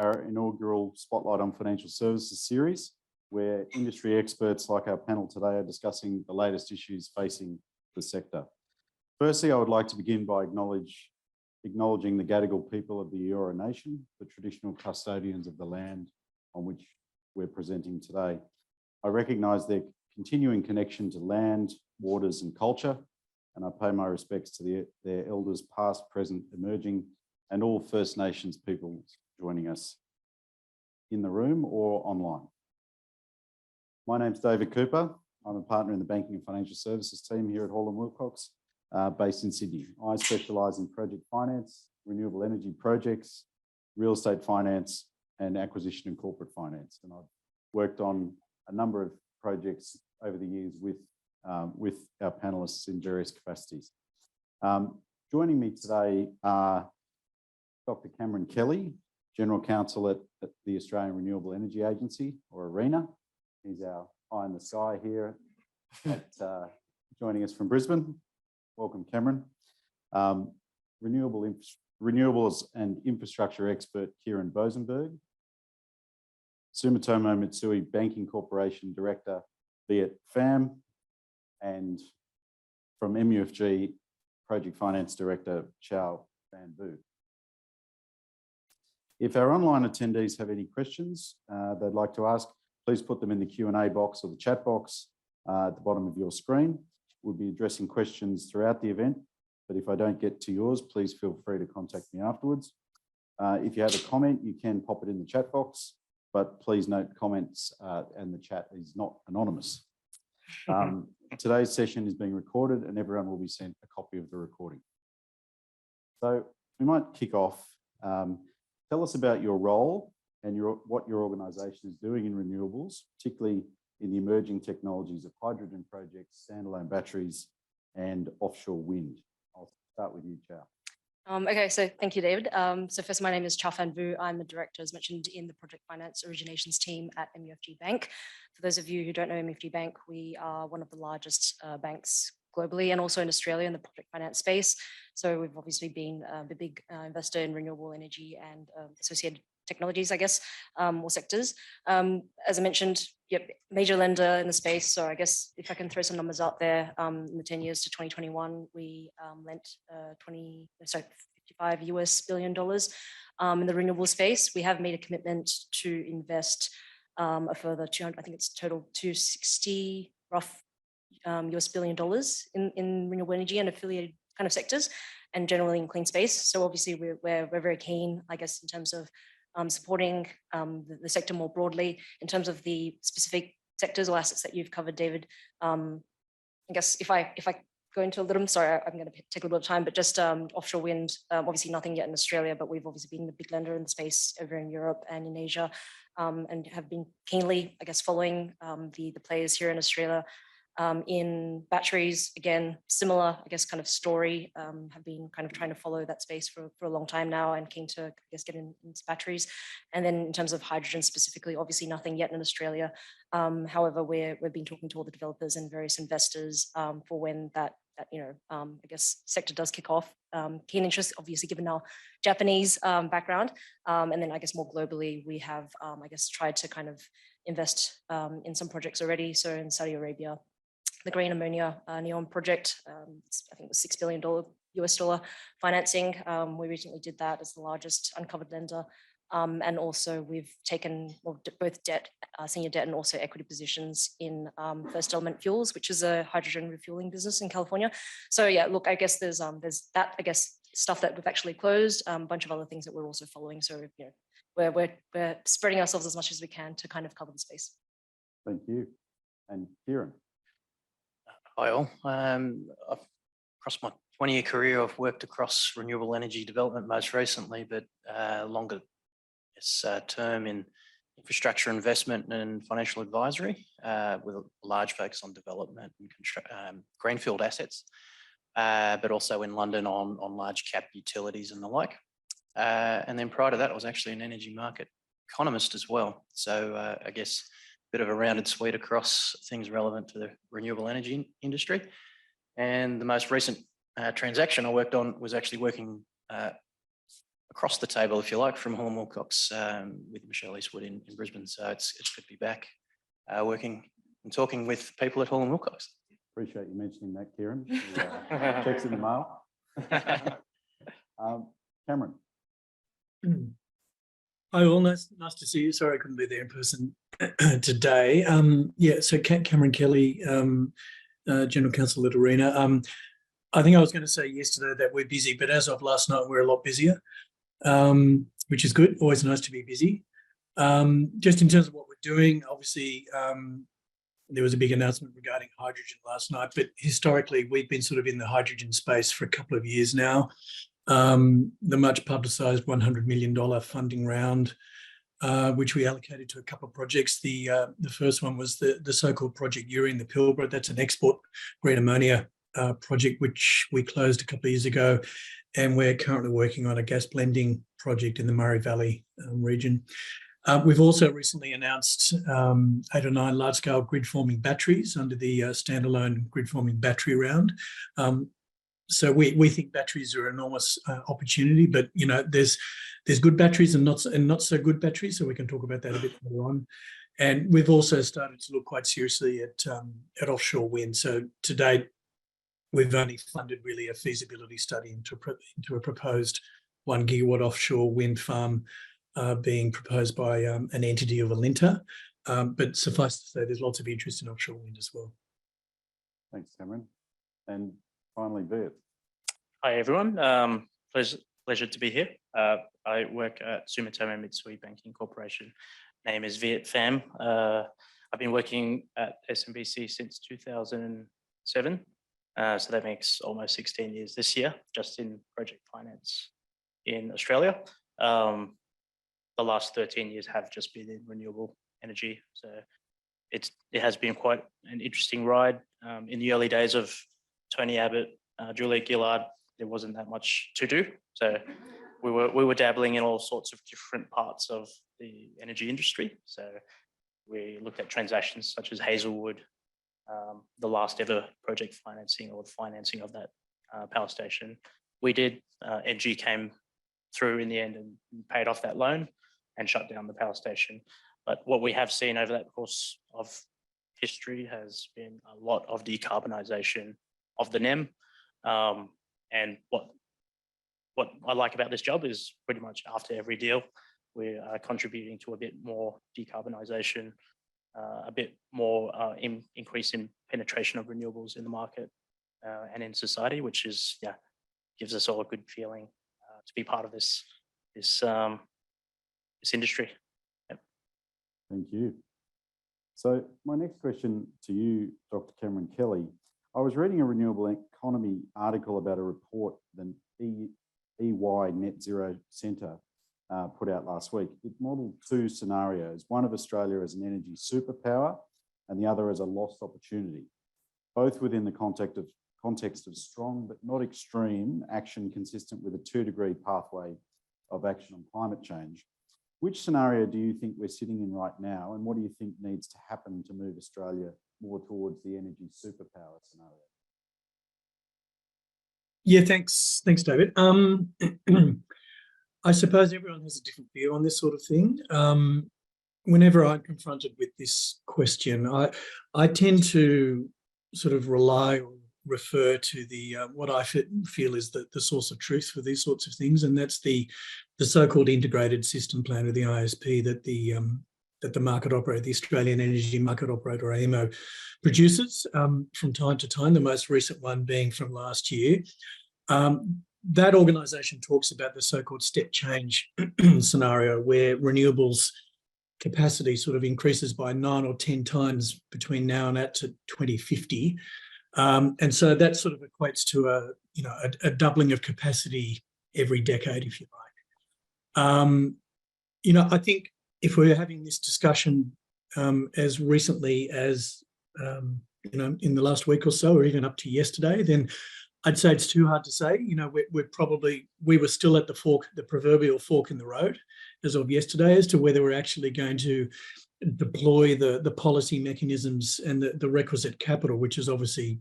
Our inaugural Spotlight on Financial Services series, where industry experts like our panel today are discussing the latest issues facing the sector. Firstly, I would like to begin by acknowledging the Gadigal people of the Eora Nation, the traditional custodians of the land on which we're presenting today. I recognise their continuing connection to land, waters and culture, and I pay my respects to their elders past, present, emerging, and all First Nations peoples joining us in the room or online. My name's David Cooper. I'm a partner in the Banking and Financial Services team here at Hall & Wilcox, based in Sydney. I specialise in project finance, renewable energy projects, real estate finance, and acquisition and corporate finance. And I've worked on a number of projects over the years with our panellists in various capacities. Joining me today are Dr. Cameron Kelly, General Counsel at the Australian Renewable Energy Agency, or ARENA. He's our eye in the sky here, joining us from Brisbane. Welcome, Cameron. Renewables and infrastructure expert Kieran Bosenberg. Sumitomo Mitsui Banking Corporation Director Viet Pham, and from MUFG Project Finance Director Chow Van Vu. If our online attendees have any questions they'd like to ask, please put them in the Q&A box or the chat box at the bottom of your screen. We'll be addressing questions throughout the event, but if I don't get to yours, please feel free to contact me afterwards. If you have a comment, you can pop it in the chat box, but please note comments and the chat is not anonymous. Today's session is being recorded and everyone will be sent a copy of the recording. So we might kick off. Tell us about your role and what your organisation is doing in renewables, particularly in the emerging technologies of hydrogen projects, standalone batteries, and offshore wind. I'll start with you, Chow. Okay, so thank you, David. So first, my name is Chow Van Vu. I'm a director, as mentioned, in the project finance originations team at MUFG Bank. For those of you who don't know MUFG Bank, we are one of the largest banks globally and also in Australia in the project finance space. So we've obviously been a big investor in renewable energy and associated technologies, I guess, or sectors. As I mentioned, yep, major lender in the space. So I guess if I can throw some numbers out there, in the 10 years to 2021, we lent $55 billion in the renewable space. We have made a commitment to invest a further 200, I think it's total 260 rough US billion dollars in renewable energy and affiliated kind of sectors, and generally in clean space. So obviously we're very keen, I guess, in terms of supporting the sector more broadly. In terms of the specific sectors or assets that you've covered, David, I guess if I go into a little, sorry, I'm going to take a little bit of time, but just offshore wind, obviously nothing yet in Australia, but we've obviously been the big lender in the space over in Europe and in Asia, and have been keenly, I guess, following the players here in Australia. In batteries, again, similar, I guess, kind of story, have been kind of trying to follow that space for a long time now and keen to, I guess, get into batteries. And then in terms of hydrogen specifically, obviously nothing yet in Australia. However, we've been talking to all the developers and various investors for when that I guess, sector does kick off. Keen interest, obviously, given our Japanese background. And then I guess more globally, we have, I guess, tried to kind of invest in some projects already. So in Saudi Arabia, the green ammonia NEOM project, I think it was $6 billion US dollar financing. We recently did that as the largest uncovered lender. And also we've taken both debt, senior debt, and also equity positions in First Element Fuels, which is a hydrogen refueling business in California. So yeah, look, I guess there's that, I guess, stuff that we've actually closed, a bunch of other things that we're also following. So we're spreading ourselves as much as we can to kind of cover the space. Thank you. And Kieran. Hi all. Across my 20-year career, I've worked across renewable energy development most recently, but longer term in infrastructure investment and financial advisory, with a large focus on development and greenfield assets, but also in London on large cap utilities and the like. And then prior to that, I was actually an energy market economist as well. So I guess bit of a rounded suite across things relevant to the renewable energy industry. And the most recent transaction I worked on was actually working across the table, if you like, from Hall & Wilcox with Michelle Eastwood in Brisbane. So it's good to be back working and talking with people at Hall & Wilcox. Appreciate you mentioning that, Kieran. Checks in the mail. Cameron. Hi all, nice to see you. Sorry I couldn't be there in person today. Yeah, so Cameron Kelly, General Counsel at Arena. I think I was going to say yesterday that we're busy, but as of last night, we're a lot busier, which is good. Always nice to be busy. Just in terms of what we're doing, obviously, there was a big announcement regarding hydrogen last night, but historically, we've been sort of in the hydrogen space for a couple of years now. The much publicised $100 million funding round, which we allocated to a couple of projects. The first one was the so-called Project Yuri in the Pilbara. That's an export green ammonia project, which we closed a couple of years ago. And we're currently working on a gas blending project in the Murray Valley region. We've also recently announced 8 or 9 large-scale grid-forming batteries under the standalone grid-forming battery round. So we think batteries are an enormous opportunity, but you know there's good batteries and not so good batteries, so we can talk about that a bit later on. And we've also started to look quite seriously at offshore wind. So to date, we've only funded really a feasibility study into a proposed 1 gigawatt offshore wind farm being proposed by an entity of Alinta. But suffice to say, there's lots of interest in offshore wind as well. Thanks, Cameron. And finally, Viet. Hi, everyone. Pleasure to be here. I work at Sumitomo Mitsui Banking Corporation. Name is Viet Pham. I've been working at SMBC since 2007. So that makes almost 16 years this year, just in project finance in Australia. The last 13 years have just been in renewable energy. So it has been quite an interesting ride. In the early days of Tony Abbott, Julia Gillard, there wasn't that much to do. So we were dabbling in all sorts of different parts of the energy industry. So we looked at transactions such as Hazelwood, the last ever project financing or the financing of that power station. We did, NG came through in the end and paid off that loan and shut down the power station. But what we have seen over that course of history has been a lot of decarbonisation of the NEM. And what I like about this job is pretty much after every deal, we are contributing to a bit more decarbonisation, a bit more increase in penetration of renewables in the market and in society, which is, gives us all a good feeling to be part of this industry. Yep. Thank you. So my next question to you, Dr. Cameron Kelly. I was reading a renewable economy article about a report that EY Net Zero Centre put out last week. It modelled 2 scenarios, one of Australia as an energy superpower and the other as a lost opportunity, both within the context of strong but not extreme action consistent with a 2-degree pathway of action on climate change. Which scenario do you think we're sitting in right now, and what do you think needs to happen to move Australia more towards the energy superpower scenario? Yeah, thanks, David. I suppose everyone has a different view on this sort of thing. Whenever I'm confronted with this question, I tend to sort of rely or refer to the what I feel is the source of truth for these sorts of things, and that's the so-called integrated system plan, or the ISP, that the market operator, the Australian Energy Market Operator, AEMO, produces from time to time, the most recent one being from last year. That organisation talks about the so-called step change scenario, where renewables capacity sort of increases by 9 or 10 times between now and to 2050. And so that sort of equates to a doubling of capacity every decade, if you like. I think if we're having this discussion as recently as in the last week or so, or even up to yesterday, then I'd say it's too hard to say. We were still at the proverbial fork in the road as of yesterday, as to whether we're actually going to deploy the policy mechanisms and the requisite capital, which is obviously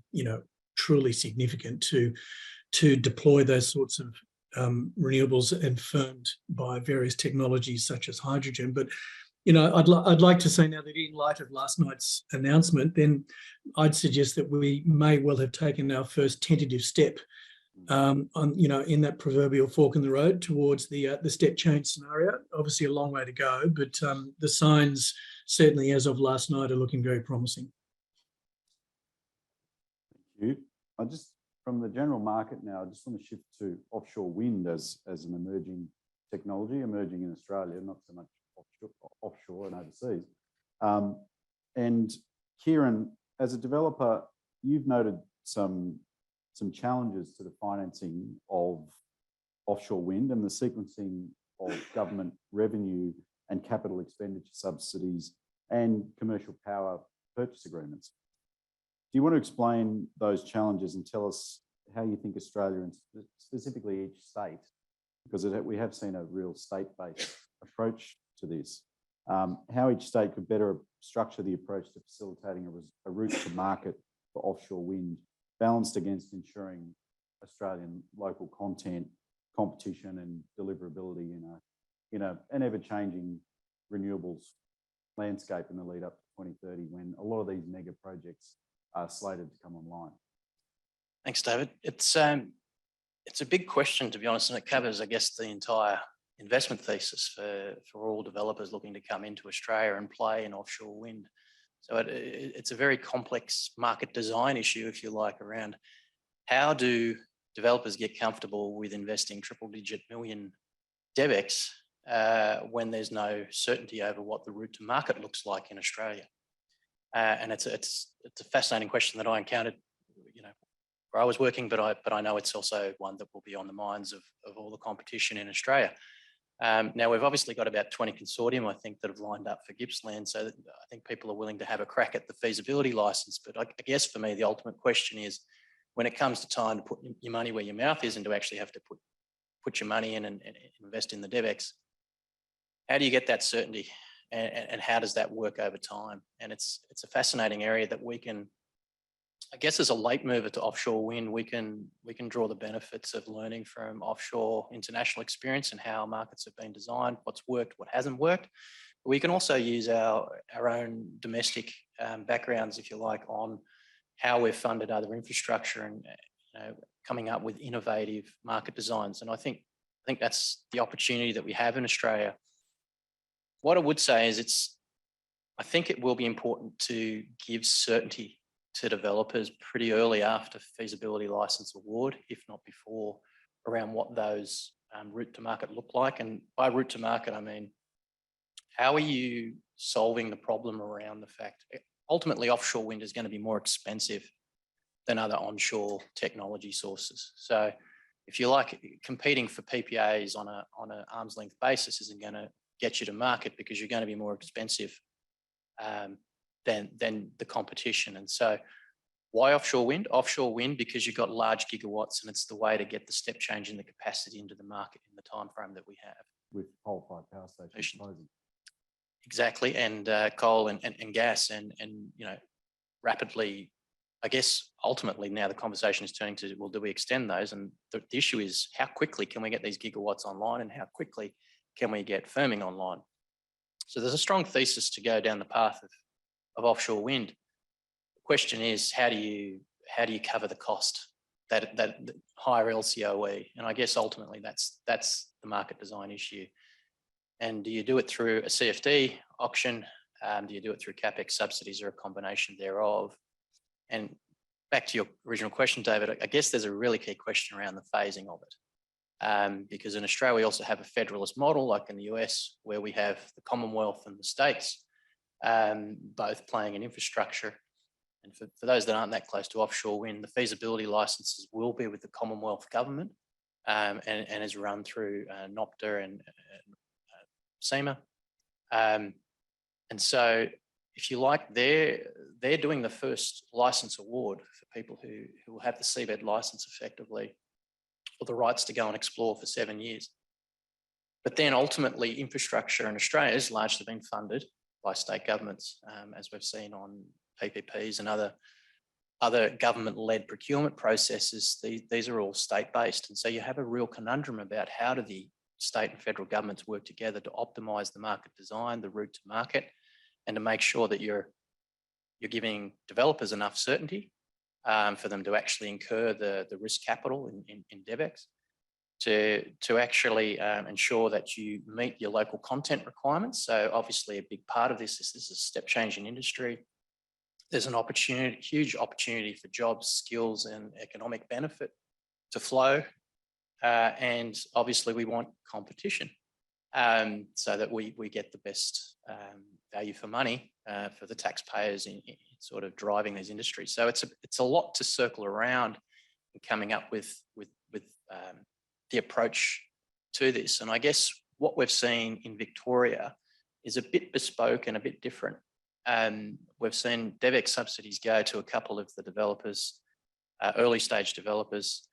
truly significant to deploy those sorts of renewables informed by various technologies such as hydrogen. But I'd like to say now that in light of last night's announcement, then I'd suggest that we may well have taken our first tentative step in that proverbial fork in the road towards the step change scenario. Obviously, a long way to go, but the signs certainly, as of last night, are looking very promising. Thank you. From the general market now, I just want to shift to offshore wind as an emerging technology, emerging in Australia, not so much offshore and overseas. And Kieran, as a developer, you've noted some challenges to the financing of offshore wind and the sequencing of government revenue and capital expenditure subsidies and commercial power purchase agreements. Do you want to explain those challenges and tell us how you think Australia and specifically each state, because we have seen a real state-based approach to this, how each state could better structure the approach to facilitating a route to market for offshore wind, balanced against ensuring Australian local content, competition and deliverability in an ever-changing renewables landscape in the lead up to 2030, when a lot of these mega projects are slated to come online. Thanks, David. It's a big question, to be honest, and it covers, I guess, the entire investment thesis for all developers looking to come into Australia and play in offshore wind. So it's a very complex market design issue, if you like, around how do developers get comfortable with investing triple-digit million DevEx when there's no certainty over what the route to market looks like in Australia. And it's a fascinating question that I encountered, where I was working, but I know it's also one that will be on the minds of all the competition in Australia. Now, we've obviously got about 20 consortium, I think, that have lined up for Gippsland, so I think people are willing to have a crack at the feasibility license. But I guess for me, the ultimate question is, when it comes to time to put your money where your mouth is and to actually have to put your money in and invest in the DevEx, how do you get that certainty? And how does that work over time? And it's a fascinating area that we can, I guess, as a late mover to offshore wind, we can draw the benefits of learning from offshore international experience and how markets have been designed, what's worked, what hasn't worked. But we can also use our own domestic backgrounds, if you like, on how we've funded other infrastructure and coming up with innovative market designs. And I think that's the opportunity that we have in Australia. What I would say is I think it will be important to give certainty to developers pretty early after feasibility license award, if not before, around what those route to market look like. And by route to market, I mean, how are you solving the problem around the fact ultimately offshore wind is going to be more expensive than other onshore technology sources. So if you like, competing for PPAs on an arm's length basis isn't going to get you to market, because you're going to be more expensive than the competition. And so why offshore wind? Offshore wind because you've got large gigawatts, and it's the way to get the step change in the capacity into the market in the time frame that we have. With coal-fired power stations closing. Exactly, and coal and gas and rapidly, I guess, ultimately now the conversation is turning to, well, do we extend those? And the issue is, how quickly can we get these gigawatts online, and how quickly can we get firming online? So there's a strong thesis to go down the path of offshore wind. The question is, how do you cover the cost, that higher LCOE? And I guess ultimately that's the market design issue. And do you do it through a CFD auction? Do you do it through CapEx subsidies, or a combination thereof? And back to your original question, David, I guess there's a really key question around the phasing of it. Because in Australia, we also have a federalist model, like in the US, where we have the Commonwealth and the states, both playing in infrastructure. And for those that aren't that close to offshore wind, the feasibility licenses will be with the Commonwealth government, and is run through NOPTA and SEMA. And so, if you like, they're doing the first license award for people who will have the seabed license effectively, or the rights to go and explore for 7 years. But then ultimately infrastructure in Australia has largely been funded by state governments, as we've seen on PPPs and other other government-led procurement processes, these are all state-based. And so you have a real conundrum about how do the state and federal governments work together to optimise the market design, the route to market, and to make sure that you're giving developers enough certainty for them to actually incur the risk capital in DevEx, to actually ensure that you meet your local content requirements. So obviously a big part of this is a step change in industry. There's an opportunity, huge opportunity for jobs, skills and economic benefit to flow. And obviously we want competition so that we get the best value for money for the taxpayers in sort of driving these industries. So it's a lot to circle around and coming up with the approach to this. And I guess what we've seen in Victoria is a bit bespoke and a bit different. We've seen DevEx subsidies go to a couple of the developers, early stage developers.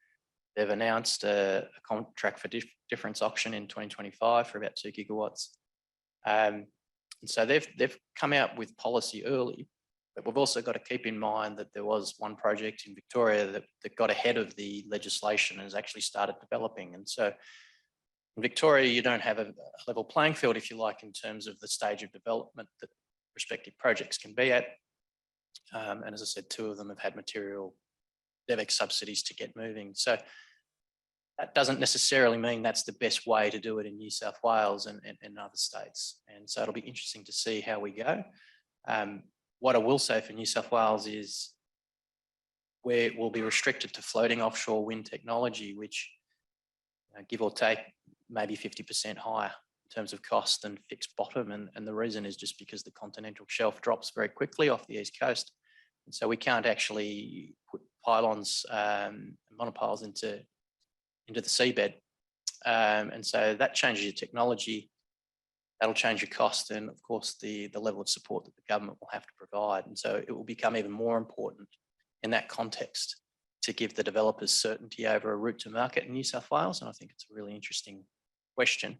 They've announced a contract for difference auction in 2025 for about 2 gigawatts. And so they've come out with policy early, but we've also got to keep in mind that there was one project in Victoria that got ahead of the legislation and has actually started developing. And so in Victoria, you don't have a level playing field, if you like, in terms of the stage of development that respective projects can be at. And as I said, 2 of them have had material DevEx subsidies to get moving. So that doesn't necessarily mean that's the best way to do it in New South Wales and other states. And so it'll be interesting to see how we go. What I will say for New South Wales is we'll be restricted to floating offshore wind technology, which give or take maybe 50% higher in terms of cost than fixed bottom. And the reason is just because the continental shelf drops very quickly off the east coast. And so we can't actually put pylons and monopiles into the seabed. And so that changes your technology, that'll change your cost, and of course the level of support that the government will have to provide. And so it will become even more important in that context to give the developers certainty over a route to market in New South Wales. And I think it's a really interesting question.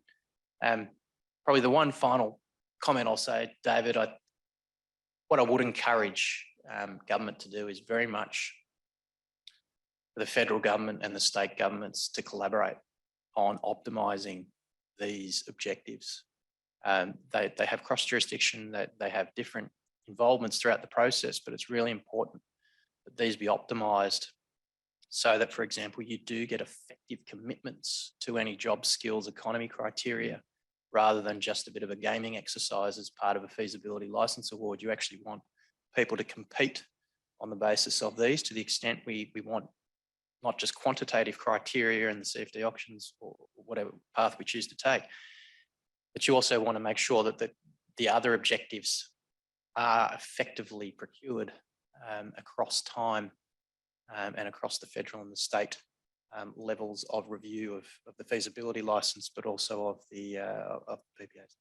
Probably the one final comment I'll say, David, what I would encourage government to do is very much for the federal government and the state governments to collaborate on optimising these objectives. They have cross jurisdiction, that they have different involvements throughout the process, but it's really important that these be optimised so that, for example, you do get effective commitments to any job, skills, economy criteria, rather than just a bit of a gaming exercise as part of a feasibility licence award. You actually want people to compete on the basis of these, to the extent we want not just quantitative criteria in the CFD auctions or whatever path we choose to take, but you also want to make sure that the other objectives are effectively procured across time and across the federal and the state levels of review of the feasibility licence, but also of the PPAs.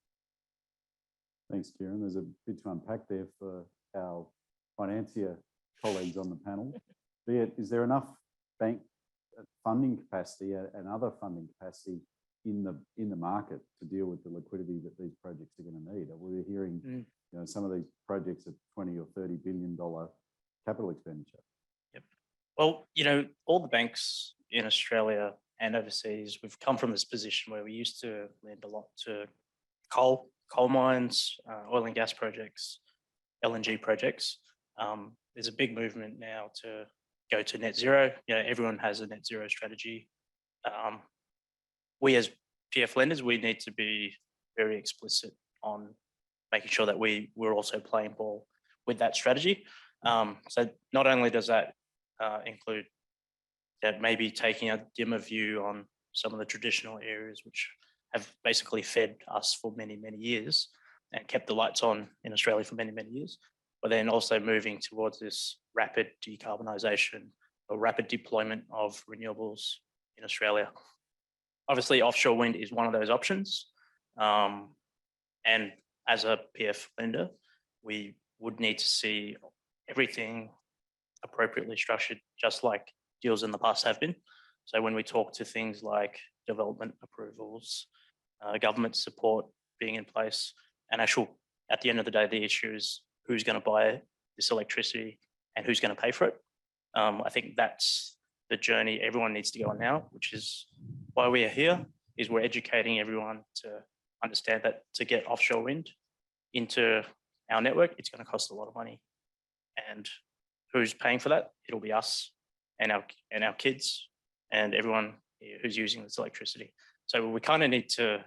Thanks, Kieran. There's a bit to unpack there for our financier colleagues on the panel. Is there enough bank funding capacity and other funding capacity in the market to deal with the liquidity that these projects are going to need? We're hearing some of these projects at $20 or $30 billion capital expenditure. Yep. Well, all the banks in Australia and overseas, we've come from this position where we used to lend a lot to coal mines, oil and gas projects, LNG projects. There's a big movement now to go to net zero. Everyone has a net zero strategy. We as PF lenders, we need to be very explicit on making sure that we're also playing ball with that strategy. So not only does that include that maybe taking a dimmer view on some of the traditional areas which have basically fed us for many, many years and kept the lights on in Australia for many, many years, but then also moving towards this rapid decarbonisation or rapid deployment of renewables in Australia. Obviously, offshore wind is one of those options. And as a PF lender, we would need to see everything appropriately structured, just like deals in the past have been. So when we talk to things like development approvals, government support being in place, and at the end of the day, the issue is who's going to buy this electricity and who's going to pay for it. I think that's the journey everyone needs to go on now, which is why we are here, is we're educating everyone to understand that to get offshore wind into our network, it's going to cost a lot of money. And who's paying for that? It'll be us and our kids and everyone who's using this electricity. So we kind of need to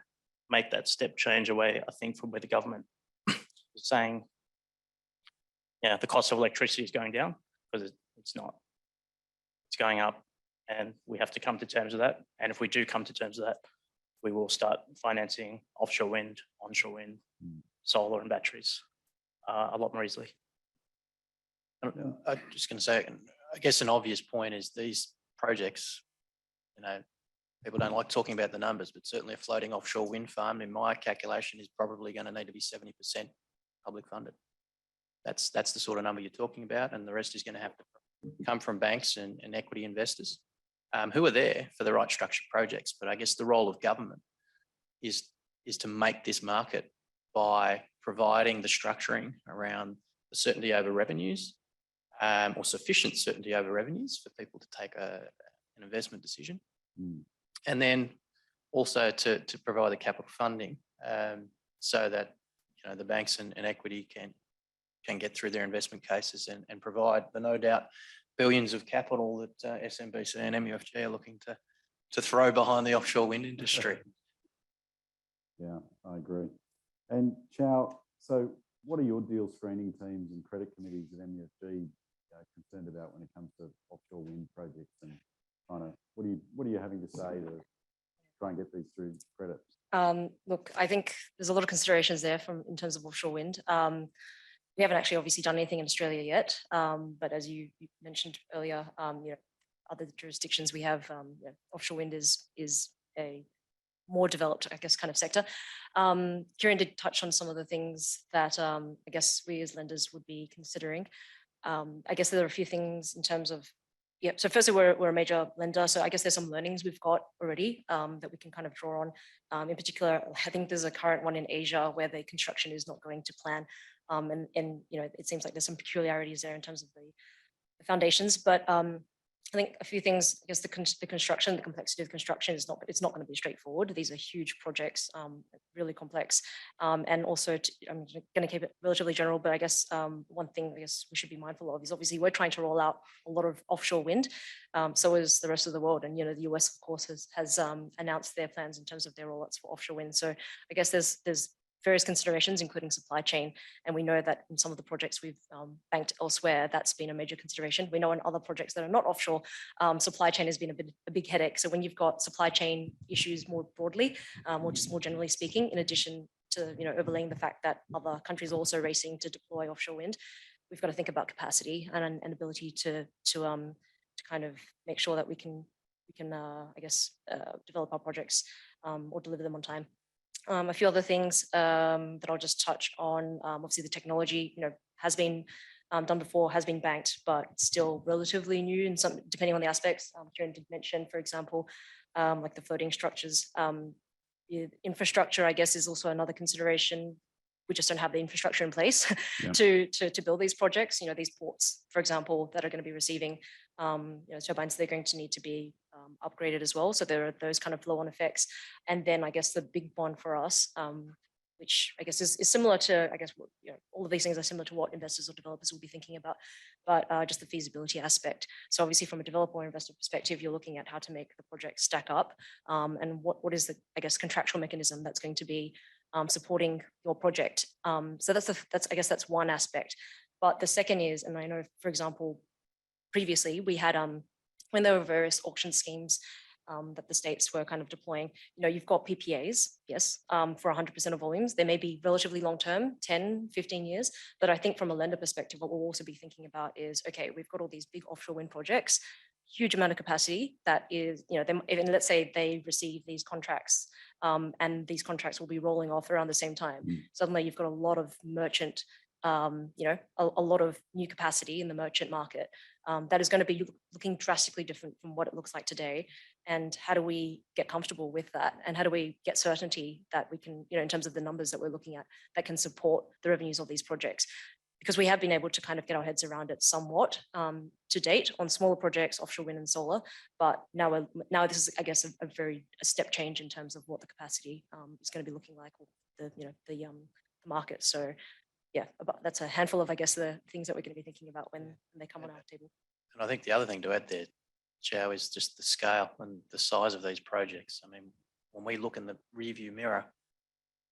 make that step change away, I think, from where the government is saying, yeah, the cost of electricity is going down, because it's not. It's going up, and we have to come to terms with that. And if we do come to terms with that, we will start financing offshore wind, onshore wind, solar and batteries a lot more easily. I'm just going to say, I guess an obvious point is these projects, you know, people don't like talking about the numbers, but certainly a floating offshore wind farm, in my calculation, is probably going to need to be 70% public funded. That's the sort of number you're talking about, and the rest is going to have to come from banks and equity investors who are there for the right structured projects. But I guess the role of government is to make this market by providing the structuring around the certainty over revenues, or sufficient certainty over revenues for people to take an investment decision. And then also to provide the capital funding so that, you know, the banks and equity can get through their investment cases and provide the no doubt billions of capital that SMBC and MUFG are looking to throw behind the offshore wind industry. Yeah, I agree. And Chow, so what are your deal screening teams and credit committees at MUFG concerned about when it comes to offshore wind projects, and kind of what are you having to say to try and get these through credit? Look, I think there's a lot of considerations there in terms of offshore wind. We haven't actually obviously done anything in Australia yet, but as you mentioned earlier, you know, other jurisdictions we have, you know, offshore wind is a more developed, I guess, kind of sector. Kieran did touch on some of the things that I guess we as lenders would be considering. I guess there are a few things in terms of, yeah, so firstly, we're a major lender, so I guess there's some learnings we've got already that we can kind of draw on. In particular, I think there's a current one in Asia where the construction is not going to plan. And you know, it seems like there's some peculiarities there in terms of the foundations, but I think a few things. I guess the construction, the complexity of the construction is not going to be straightforward. These are huge projects, really complex, and also I'm going to keep it relatively general. But I guess one thing I guess we should be mindful of is obviously we're trying to roll out a lot of offshore wind. So is the rest of the world, and you know the US of course has announced their plans in terms of their rollouts for offshore wind. So I guess there's various considerations, including supply chain. And we know that in some of the projects we've banked elsewhere, that's been a major consideration. We know in other projects that are not offshore, supply chain has been a big headache. So when you've got supply chain issues more broadly, or just more generally speaking, in addition to, you know, overlaying the fact that other countries are also racing to deploy offshore wind, we've got to think about capacity and ability to kind of make sure that we can I guess develop our projects or deliver them on time. A few other things that I'll just touch on. Obviously, the technology, you know, has been done before, has been banked, but still relatively new in some, depending on the aspects. Kieran did mention, for example, like the floating structures. The infrastructure, I guess, is also another consideration. We just don't have the infrastructure in place to build these projects. You know, these ports, for example, that are going to be receiving you know, turbines, they're going to need to be upgraded as well. So there are those kind of flow-on effects. And then I guess the big one for us, which I guess is similar to, I guess, you know, all of these things are similar to what investors or developers will be thinking about, but just the feasibility aspect. So obviously from a developer or investor perspective, you're looking at how to make the project stack up, and what is the, I guess, contractual mechanism that's going to be supporting your project. So I guess that's one aspect. But the second is, and I know, for example, previously we had when there were various auction schemes that the states were kind of deploying, you know, you've got PPAs, yes, for 100% of volumes. They may be relatively long-term, 10, 15 years, but I think from a lender perspective, what we'll also be thinking about is, okay, we've got all these big offshore wind projects, huge amount of capacity that is, you know, even let's say they receive these contracts and these contracts will be rolling off around the same time. Suddenly you've got a lot of merchant, you know, a lot of new capacity in the merchant market that is going to be looking drastically different from what it looks like today. And how do we get comfortable with that? And how do we get certainty that we can, you know, in terms of the numbers that we're looking at, that can support the revenues of these projects? because we have been able to kind of get our heads around it somewhat to date on smaller projects, offshore wind and solar. But now this is, I guess, a step change in terms of what the capacity is going to be looking like, or the market. So yeah, that's a handful of, I guess, the things that we're going to be thinking about when they come on our table. And I think the other thing to add there, Chow, is just the scale and the size of these projects. I mean, when we look in the rearview mirror,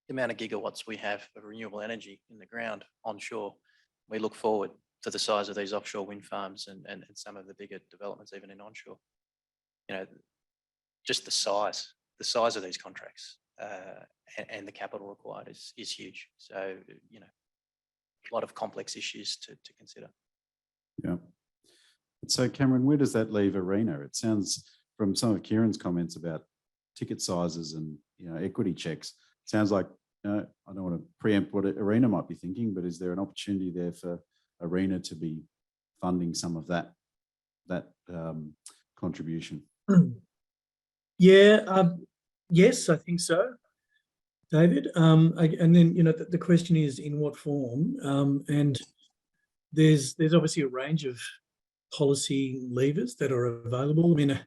the amount of gigawatts we have of renewable energy in the ground onshore, we look forward to the size of these offshore wind farms and some of the bigger developments even in onshore. You know, just the size of these contracts and the capital required is huge. So, you know, a lot of complex issues to consider. Yeah. So Cameron, where does that leave ARENA? It sounds from some of Kieran's comments about ticket sizes and, you know, equity checks, sounds like, I don't want to preempt what ARENA might be thinking, but is there an opportunity there for ARENA to be funding some of that contribution? Yeah, yes, I think so, David. And then, you know, the question is in what form? And there's obviously a range of policy levers that are available. I mean,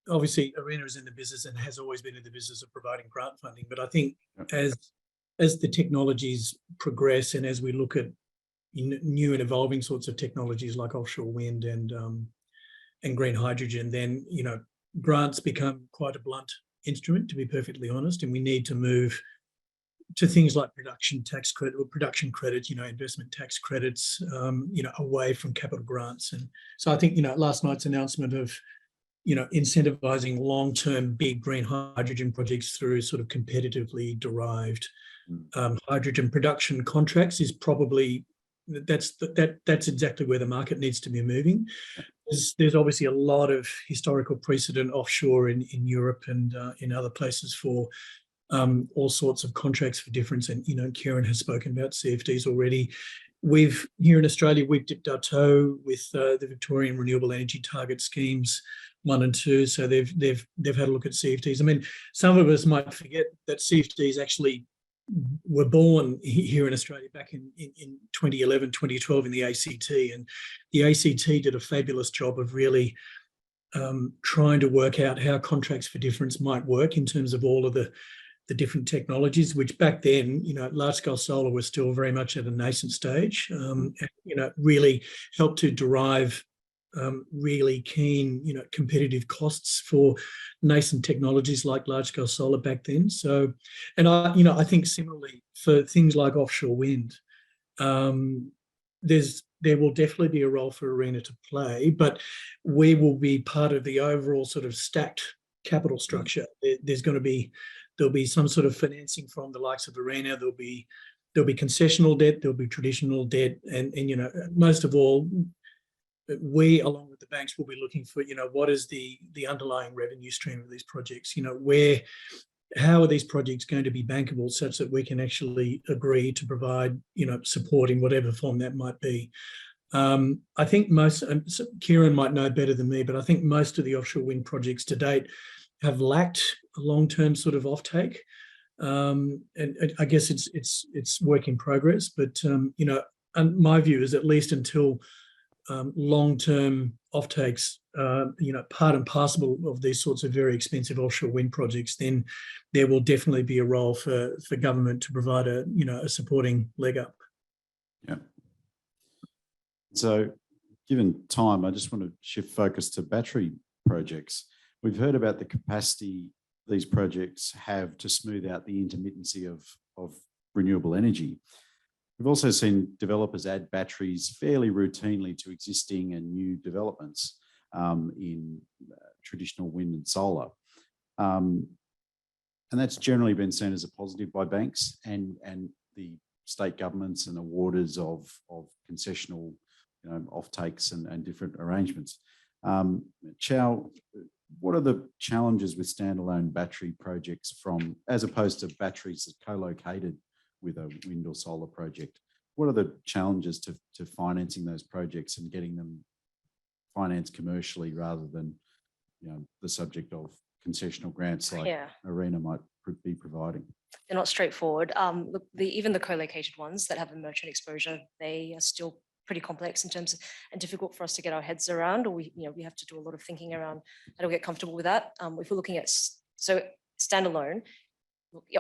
obviously ARENA is in the business and has always been in the business of providing grant funding, but I think as the technologies progress and as we look at new and evolving sorts of technologies like offshore wind and green hydrogen, then, you know, grants become quite a blunt instrument, to be perfectly honest, and we need to move to things like production tax credit or production credits, you know, investment tax credits, you know, away from capital grants. And so I think, you know, last night's announcement of, you know, incentivizing long-term big green hydrogen projects through sort of competitively derived hydrogen production contracts is probably, that's exactly where the market needs to be moving. There's obviously a lot of historical precedent offshore in Europe and in other places for all sorts of contracts for difference. And, you know, Kieran has spoken about CFDs already. Here in Australia, we've dipped our toe with the Victorian Renewable Energy Target Schemes 1 and 2. So they've had a look at CFDs. I mean, some of us might forget that CFDs actually were born here in Australia back in 2011, 2012 in the ACT. And the ACT did a fabulous job of really trying to work out how contracts for difference might work in terms of all of the different technologies, which back then, you know, large-scale solar was still very much at a nascent stage, and, you know, really helped to derive really keen, you know, competitive costs for nascent technologies like large-scale solar back then. So, and I think similarly for things like offshore wind, there will definitely be a role for ARENA to play, but we will be part of the overall sort of stacked capital structure. There'll be some sort of financing from the likes of ARENA. There'll be concessional debt. There'll be traditional debt, and you know, most of all, we, along with the banks, will be looking for, you know, what is the underlying revenue stream of these projects? You know, how are these projects going to be bankable such that we can actually agree to provide, you know, support in whatever form that might be. I think Kieran might know better than me, but I think most of the offshore wind projects to date have lacked a long-term sort of offtake. And I guess it's work in progress, but you know, and my view is at least until long-term offtakes, you know, part and parcel of these sorts of very expensive offshore wind projects, then there will definitely be a role for government to provide a supporting leg up. Yeah. So given time, I just want to shift focus to battery projects. We've heard about the capacity these projects have to smooth out the intermittency of renewable energy. We've also seen developers add batteries fairly routinely to existing and new developments in traditional wind and solar. And that's generally been seen as a positive by banks and the state governments and awarders of concessional, you know, offtakes and different arrangements. Chow, what are the challenges with standalone battery projects as opposed to batteries that co-located with a wind or solar project? What are the challenges to financing those projects and getting them financed commercially rather than, you know, the subject of concessional grants like ARENA might be providing? They're not straightforward. Look, even the co-located ones that have a merchant exposure, they are still pretty complex in terms of, and difficult for us to get our heads around, or we have to do a lot of thinking around how to get comfortable with that. If we're looking at standalone,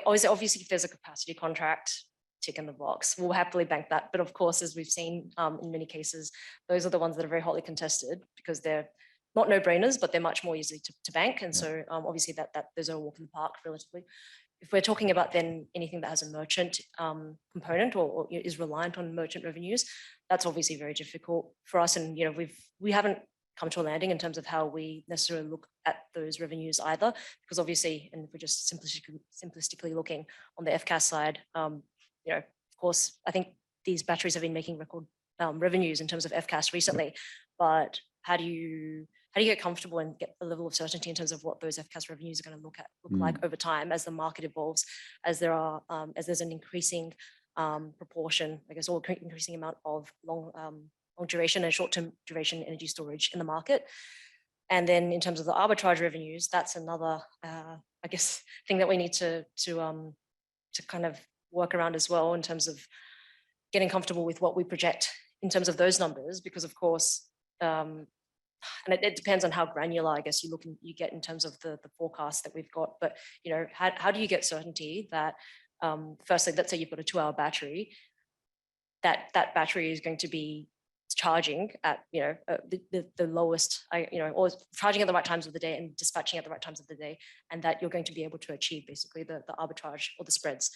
obviously if there's a capacity contract, tick in the box, we'll happily bank that. But of course, as we've seen in many cases, those are the ones that are very hotly contested because they're not no-brainers, but they're much more easy to bank. And so obviously that those are a walk in the park relatively. If we're talking about then anything that has a merchant component or is reliant on merchant revenues, that's obviously very difficult for us. And we haven't come to a landing in terms of how we necessarily look at those revenues either, because obviously, and if we're just simplistically looking on the FCAS side, of course, I think these batteries have been making record revenues in terms of FCAS recently, but how do you get comfortable and get a level of certainty in terms of what those FCAS revenues are going to look like over time as the market evolves, as there's an increasing proportion, I guess, or increasing amount of long duration and short-term duration energy storage in the market. And then in terms of the arbitrage revenues, that's another, I guess, thing that we need to kind of work around as well in terms of getting comfortable with what we project in terms of those numbers, because of course, and it depends on how granular, I guess, you get in terms of the forecast that we've got. But how do you get certainty that firstly, let's say you've got a 2-hour battery, that battery is going to be charging at the lowest, or charging at the right times of the day and dispatching at the right times of the day, and that you're going to be able to achieve basically the arbitrage or the spreads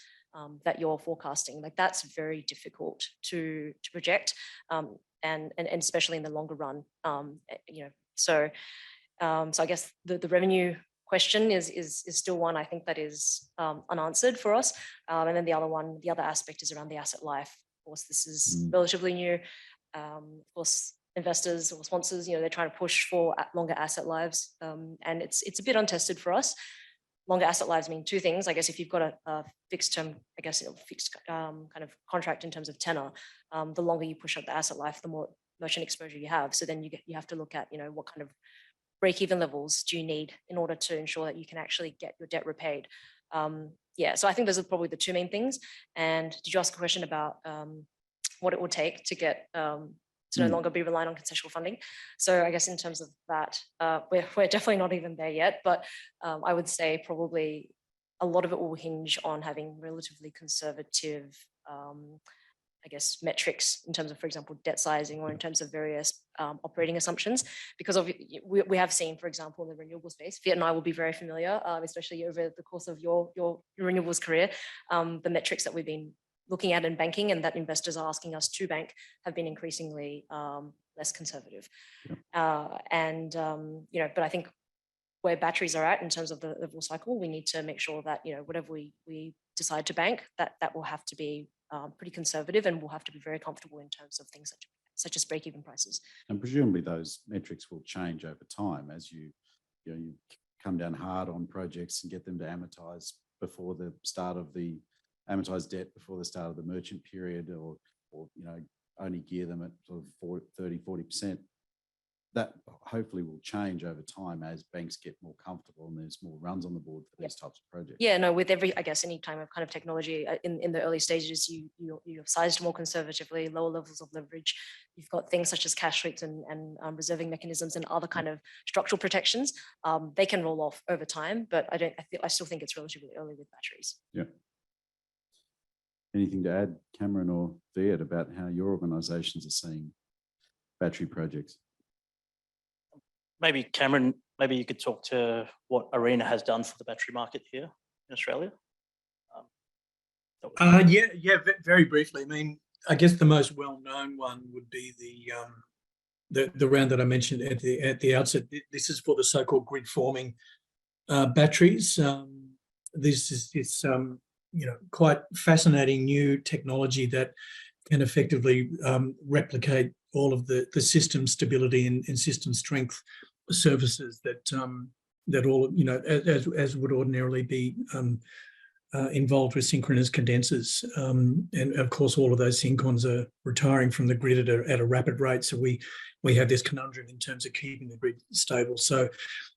that you're forecasting. Like that's very difficult to project, and especially in the longer run. So I guess the revenue question is still one I think that is unanswered for us. And then the other aspect is around the asset life. Of course, this is relatively new. Of course, investors or sponsors, they're trying to push for longer asset lives, and it's a bit untested for us. Longer asset lives mean two things. I guess if you've got a fixed term, fixed kind of contract in terms of tenor, the longer you push out the asset life, the more merchant exposure you have. So then you have to look at, what kind of break-even levels do you need in order to ensure that you can actually get your debt repaid. So I think those are probably the two main things. And did you ask a question about what it would take to get to no longer be reliant on concessional funding? So I guess in terms of that, we're definitely not even there yet, but I would say probably a lot of it will hinge on having relatively conservative, I guess, metrics in terms of, for example, debt sizing, or in terms of various operating assumptions, because we have seen, for example, in the renewable space, Viet and I will be very familiar, especially over the course of your renewables career, the metrics that we've been looking at in banking and that investors are asking us to bank have been increasingly less conservative. But I think where batteries are at in terms of the overall cycle, we need to make sure that, whatever we decide to bank, that will have to be pretty conservative, and we'll have to be very comfortable in terms of things such as break-even prices. And presumably those metrics will change over time as you come down hard on projects and get them to amortize before the start of the amortized debt, before the start of the merchant period, or only gear them at sort of 30-40%. That hopefully will change over time as banks get more comfortable and there's more runs on the board for these types of projects. Yeah, no, with I guess any time of kind of technology in the early stages, you're sized more conservatively, lower levels of leverage. You've got things such as cash sweeps and reserving mechanisms and other kind of structural protections. They can roll off over time, but I still think it's relatively early with batteries. Yeah. Anything to add, Cameron or Viet, about how your organisations are seeing battery projects? Maybe Cameron, maybe you could talk to what ARENA has done for the battery market here in Australia. Very briefly. I mean, I guess the most well-known one would be the round that I mentioned at the outset. This is for the so-called grid-forming batteries. This is quite fascinating new technology that can effectively replicate all of the system stability and system strength services that all as would ordinarily be involved with synchronous condensers, and of course all of those syncons are retiring from the grid at a rapid rate. So we have this conundrum in terms of keeping the grid stable. So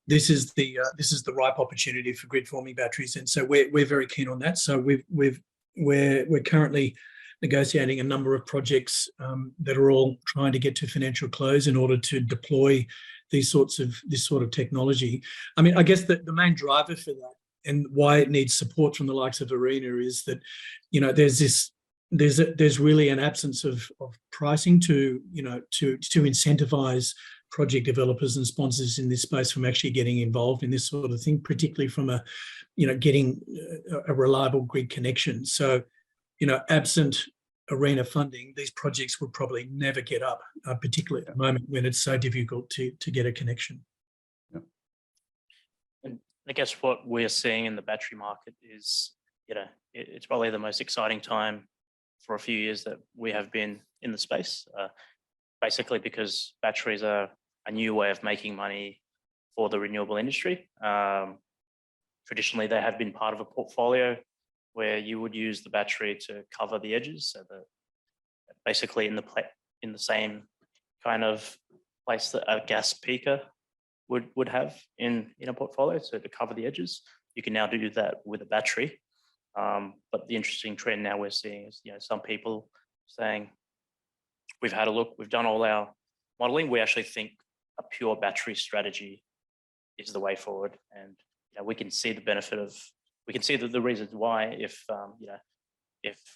this is the ripe opportunity for grid forming batteries, and so we're very keen on that. So we're currently negotiating a number of projects that are all trying to get to financial close in order to deploy this sort of technology. I mean, I guess the main driver for that and why it needs support from the likes of ARENA is that, you know, there's really an absence of pricing to incentivize project developers and sponsors in this space from actually getting involved in this sort of thing, particularly from getting a reliable grid connection. So, absent ARENA funding, these projects would probably never get up, particularly at the moment when it's so difficult to get a connection. And I guess what we're seeing in the battery market is, it's probably the most exciting time for a few years that we have been in the space, basically because batteries are a new way of making money for the renewable industry. Traditionally, they have been part of a portfolio where you would use the battery to cover the edges, so that basically in the same kind of place that a gas peaker would have in a portfolio, so to cover the edges. You can now do that with a battery. But the interesting trend now we're seeing is, some people saying, we've had a look, we've done all our modeling, we actually think a pure battery strategy is the way forward. And we can see the benefit of, we can see the reasons why. If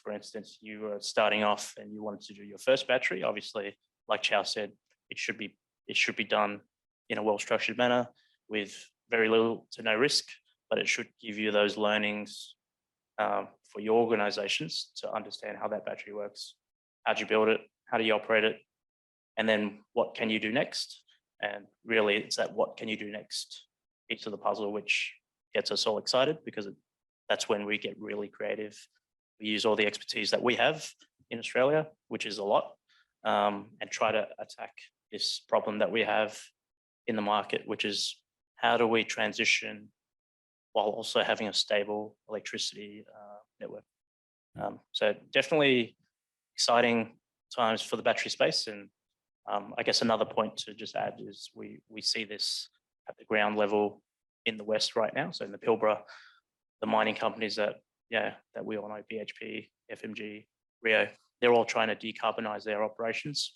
for instance you were starting off and you wanted to do your first battery, obviously, like Chow said, it should be done in a well-structured manner with very little to no risk, but it should give you those learnings for your organizations to understand how that battery works. How do you build it? How do you operate it? And then what can you do next? And really, it's that what can you do next piece of the puzzle which gets us all excited, because that's when we get really creative. We use all the expertise that we have in Australia, which is a lot, and try to attack this problem that we have in the market, which is how do we transition while also having a stable electricity network. So definitely exciting times for the battery space. And I guess another point to just add is we see this at the ground level in the West right now. So in the Pilbara, the mining companies that we all know, BHP, FMG, Rio, they're all trying to decarbonize their operations.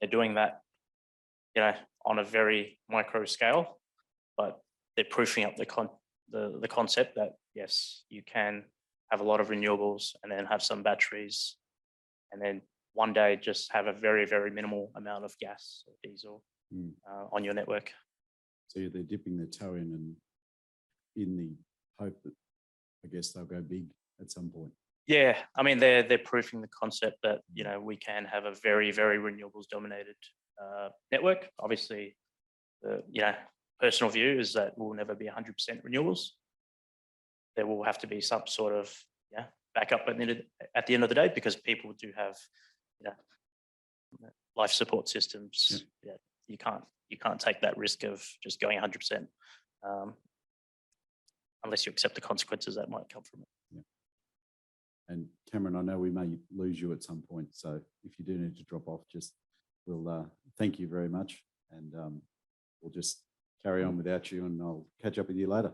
They're doing that, on a very micro scale, but they're proofing up the concept that yes, you can have a lot of renewables and then have some batteries, and then one day just have a very, very minimal amount of gas or diesel on your network. So they're dipping their toe in the hope that, I guess, they'll go big at some point. Yeah, I mean, they're proofing the concept that, we can have a very, very renewables dominated network. Obviously, the personal view is that we'll never be 100% renewables. There will have to be some sort of backup at the end of the day, because people do have life support systems. Yeah, you can't take that risk of just going 100% unless you accept the consequences that might come from it. Yeah. And Cameron, I know we may lose you at some point, so if you do need to drop off, we'll thank you very much, and we'll just carry on without you, and I'll catch up with you later.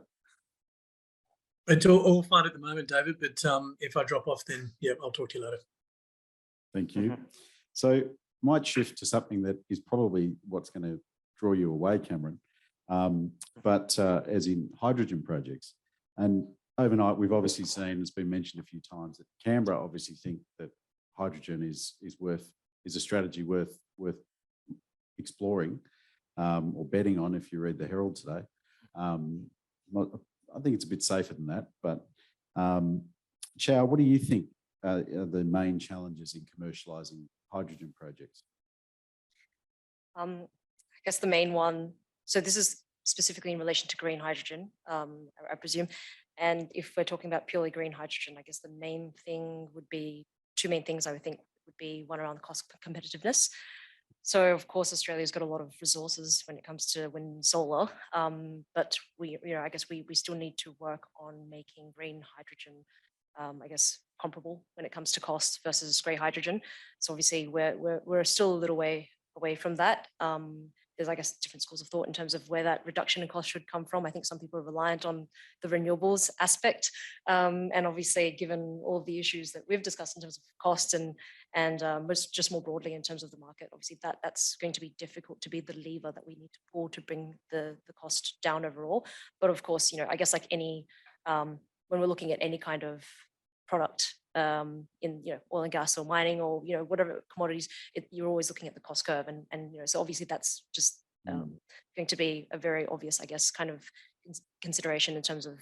It's all fine at the moment, David, but if I drop off, then I'll talk to you later. Thank you. So might shift to something that is probably what's going to draw you away, Cameron, but as in hydrogen projects. And overnight, we've obviously seen, it's been mentioned a few times, that Canberra obviously think that hydrogen is a strategy worth exploring or betting on, if you read the Herald today. I think it's a bit safer than that, but Chow, what do you think are the main challenges in commercialising hydrogen projects? I guess the main one, so this is specifically in relation to green hydrogen, I presume. And if we're talking about purely green hydrogen, I guess the main thing would be, two main things I would think would be one around cost competitiveness. So of course, Australia's got a lot of resources when it comes to wind and solar, but I guess we still need to work on making green hydrogen, I guess, comparable when it comes to cost versus grey hydrogen. So obviously we're still a little way away from that. there's, I guess, different schools of thought in terms of where that reduction in cost should come from. I think some people are reliant on the renewables aspect. And obviously, given all of the issues that we've discussed in terms of cost and just more broadly in terms of the market, obviously that's going to be difficult to be the lever that we need to pull to bring the cost down overall. But of course, I guess like any, when we're looking at any kind of product in oil and gas or mining or whatever commodities, you're always looking at the cost curve, and so obviously that's just going to be a very obvious, I guess, kind of consideration in terms of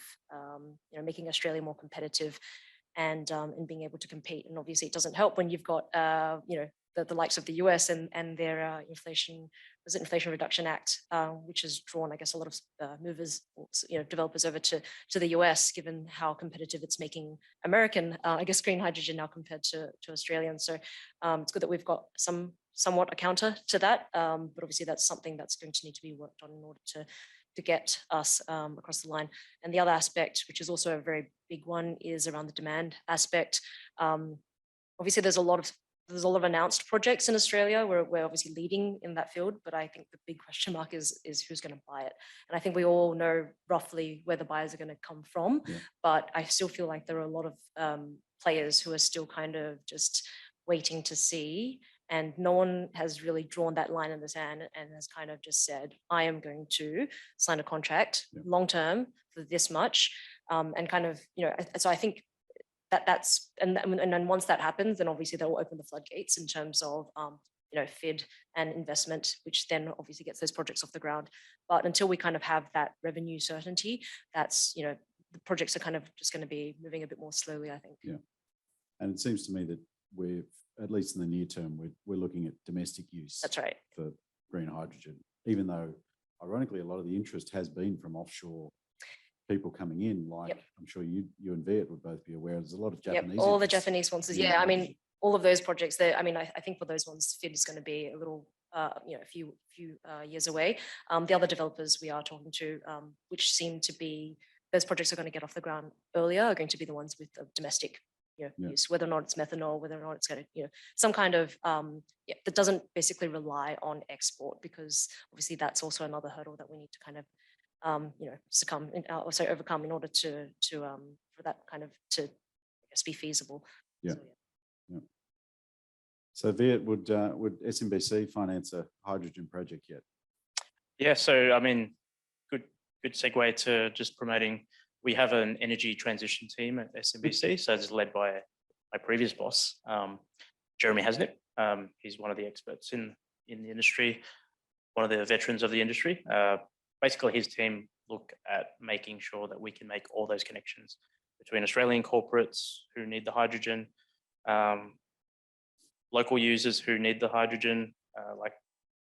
making Australia more competitive and being able to compete. And obviously it doesn't help when you've got the likes of the US and their Inflation Reduction Act, which has drawn, I guess, a lot of movers, developers over to the US, given how competitive it's making American, I guess, green hydrogen now compared to Australian. So it's good that we've got somewhat a counter to that, but obviously that's something that's going to need to be worked on in order to get us across the line. And the other aspect, which is also a very big one, is around the demand aspect. Obviously, there's a lot of announced projects in Australia. We're obviously leading in that field, but I think the big question mark is who's going to buy it. And I think we all know roughly where the buyers are going to come from, but I still feel like there are a lot of players who are still kind of just waiting to see, and no one has really drawn that line in the sand and has kind of just said, I am going to sign a contract long term for this much, and kind of, so I think that's and then once that happens, then obviously that will open the floodgates in terms of FID and investment, which then obviously gets those projects off the ground. But until we kind of have that revenue certainty, that's the projects are kind of just going to be moving a bit more slowly, I think. Yeah, and it seems to me that we're, at least in the near term, we're looking at domestic use. That's right. For green hydrogen, even though ironically a lot of the interest has been from offshore people coming in, like I'm sure you and Viet would both be aware, there's a lot of Japanese. All the Japanese sponsors. Yeah, I mean, all of those projects there, I mean, I think for those ones, FID is going to be a little, a few years away. The other developers we are talking to, which seem to be, those projects are going to get off the ground earlier, are going to be the ones with the domestic use, whether or not it's methanol, whether or not it's going to, some kind of, that doesn't basically rely on export, because obviously that's also another hurdle that we need to kind of, overcome in order to for that kind of to, I guess, be feasible. Yeah. So Viet, would SMBC finance a hydrogen project yet? Yeah, so I mean, good segue to just promoting. We have an energy transition team at SMBC, so it's led by my previous boss, Jeremy Hasnip. He's one of the experts in the industry, one of the veterans of the industry. Basically, his team look at making sure that we can make all those connections between Australian corporates who need the hydrogen, local users who need the hydrogen, like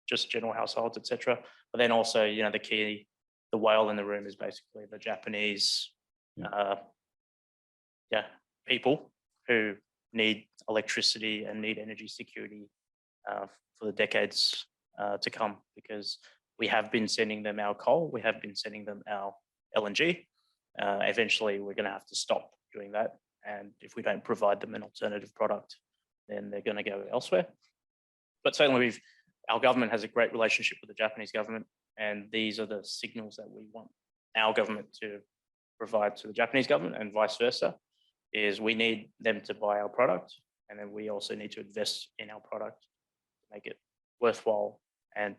just general households, etc. But then also, the whale in the room is basically the Japanese people who need electricity and need energy security for the decades to come, because we have been sending them our coal, we have been sending them our LNG. Eventually, we're going to have to stop doing that. And if we don't provide them an alternative product, then they're going to go elsewhere. But certainly, our government has a great relationship with the Japanese government, and these are the signals that we want our government to provide to the Japanese government, and vice versa, is we need them to buy our product, and then we also need to invest in our product to make it worthwhile and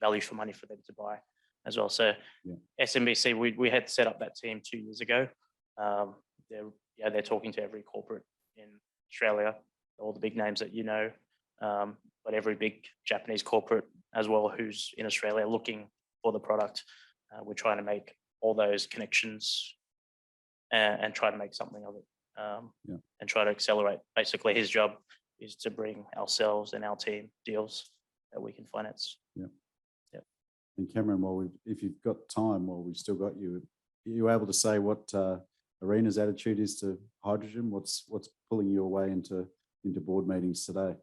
value for money for them to buy as well. So SMBC, we had set up that team 2 years ago. They're talking to every corporate in Australia, all the big names that but every big Japanese corporate as well who's in Australia looking for the product. We're trying to make all those connections and try to make something of it, and try to accelerate. Basically, his job is to bring ourselves and our team deals that we can finance. And Cameron, if you've got time, while we've still got you, are you able to say what Arena's attitude is to hydrogen? What's pulling you away into board meetings today?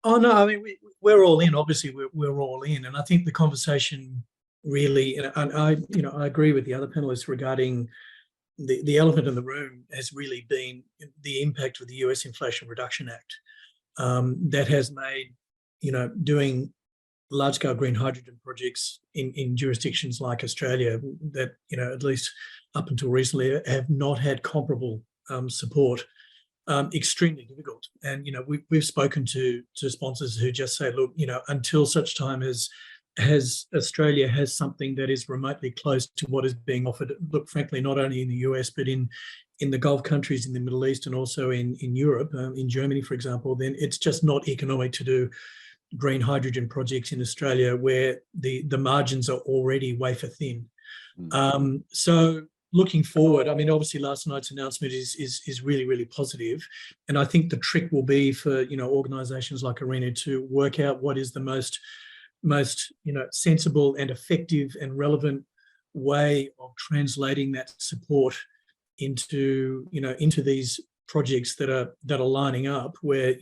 Oh no, I mean we're all in. Obviously, we're all in, and I think the conversation really, and I agree with the other panelists regarding the elephant in the room has really been the impact of the US Inflation Reduction Act. That has made doing large-scale green hydrogen projects in jurisdictions like Australia that, at least up until recently, have not had comparable support. Extremely difficult. And, we've spoken to sponsors who just say, look, until such time as Australia has something that is remotely close to what is being offered, look, frankly, not only in the US, but in the Gulf countries, in the Middle East, and also in Europe, in Germany, for example, then it's just not economic to do green hydrogen projects in Australia where the margins are already wafer thin. So looking forward, I mean, obviously last night's announcement is really, really positive. And I think the trick will be for, organisations like ARENA to work out what is the most sensible and effective and relevant way of translating that support into these projects that are lining up where,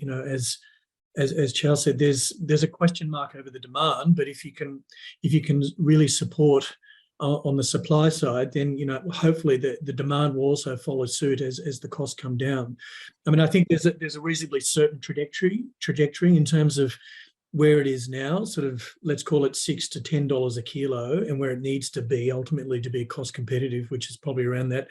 as Charles said, there's a question mark over the demand, but if you can really support on the supply side, then hopefully the demand will also follow suit as the costs come down. I mean, I think there's a reasonably certain trajectory in terms of where it is now, sort of, let's call it $6 to $10 a kilo, and where it needs to be ultimately to be cost competitive, which is probably around that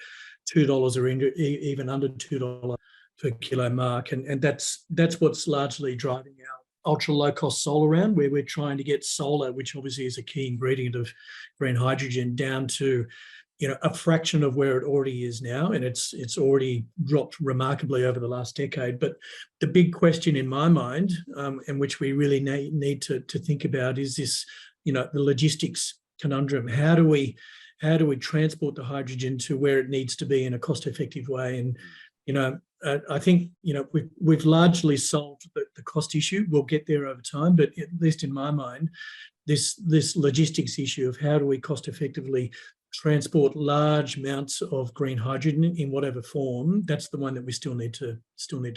$2 or even under $2 per kilo mark. And that's what's largely driving our ultra low cost solar round, where we're trying to get solar, which obviously is a key ingredient of green hydrogen, down to a fraction of where it already is now, and it's already dropped remarkably over the last decade. But the big question in my mind, and which we really need to think about, is this, the logistics conundrum. How do we transport the hydrogen to where it needs to be in a cost-effective way? And I think we've largely solved the cost issue. We'll get there over time, but at least in my mind, this logistics issue of how do we cost effectively transport large amounts of green hydrogen in whatever form, that's the one that we still need to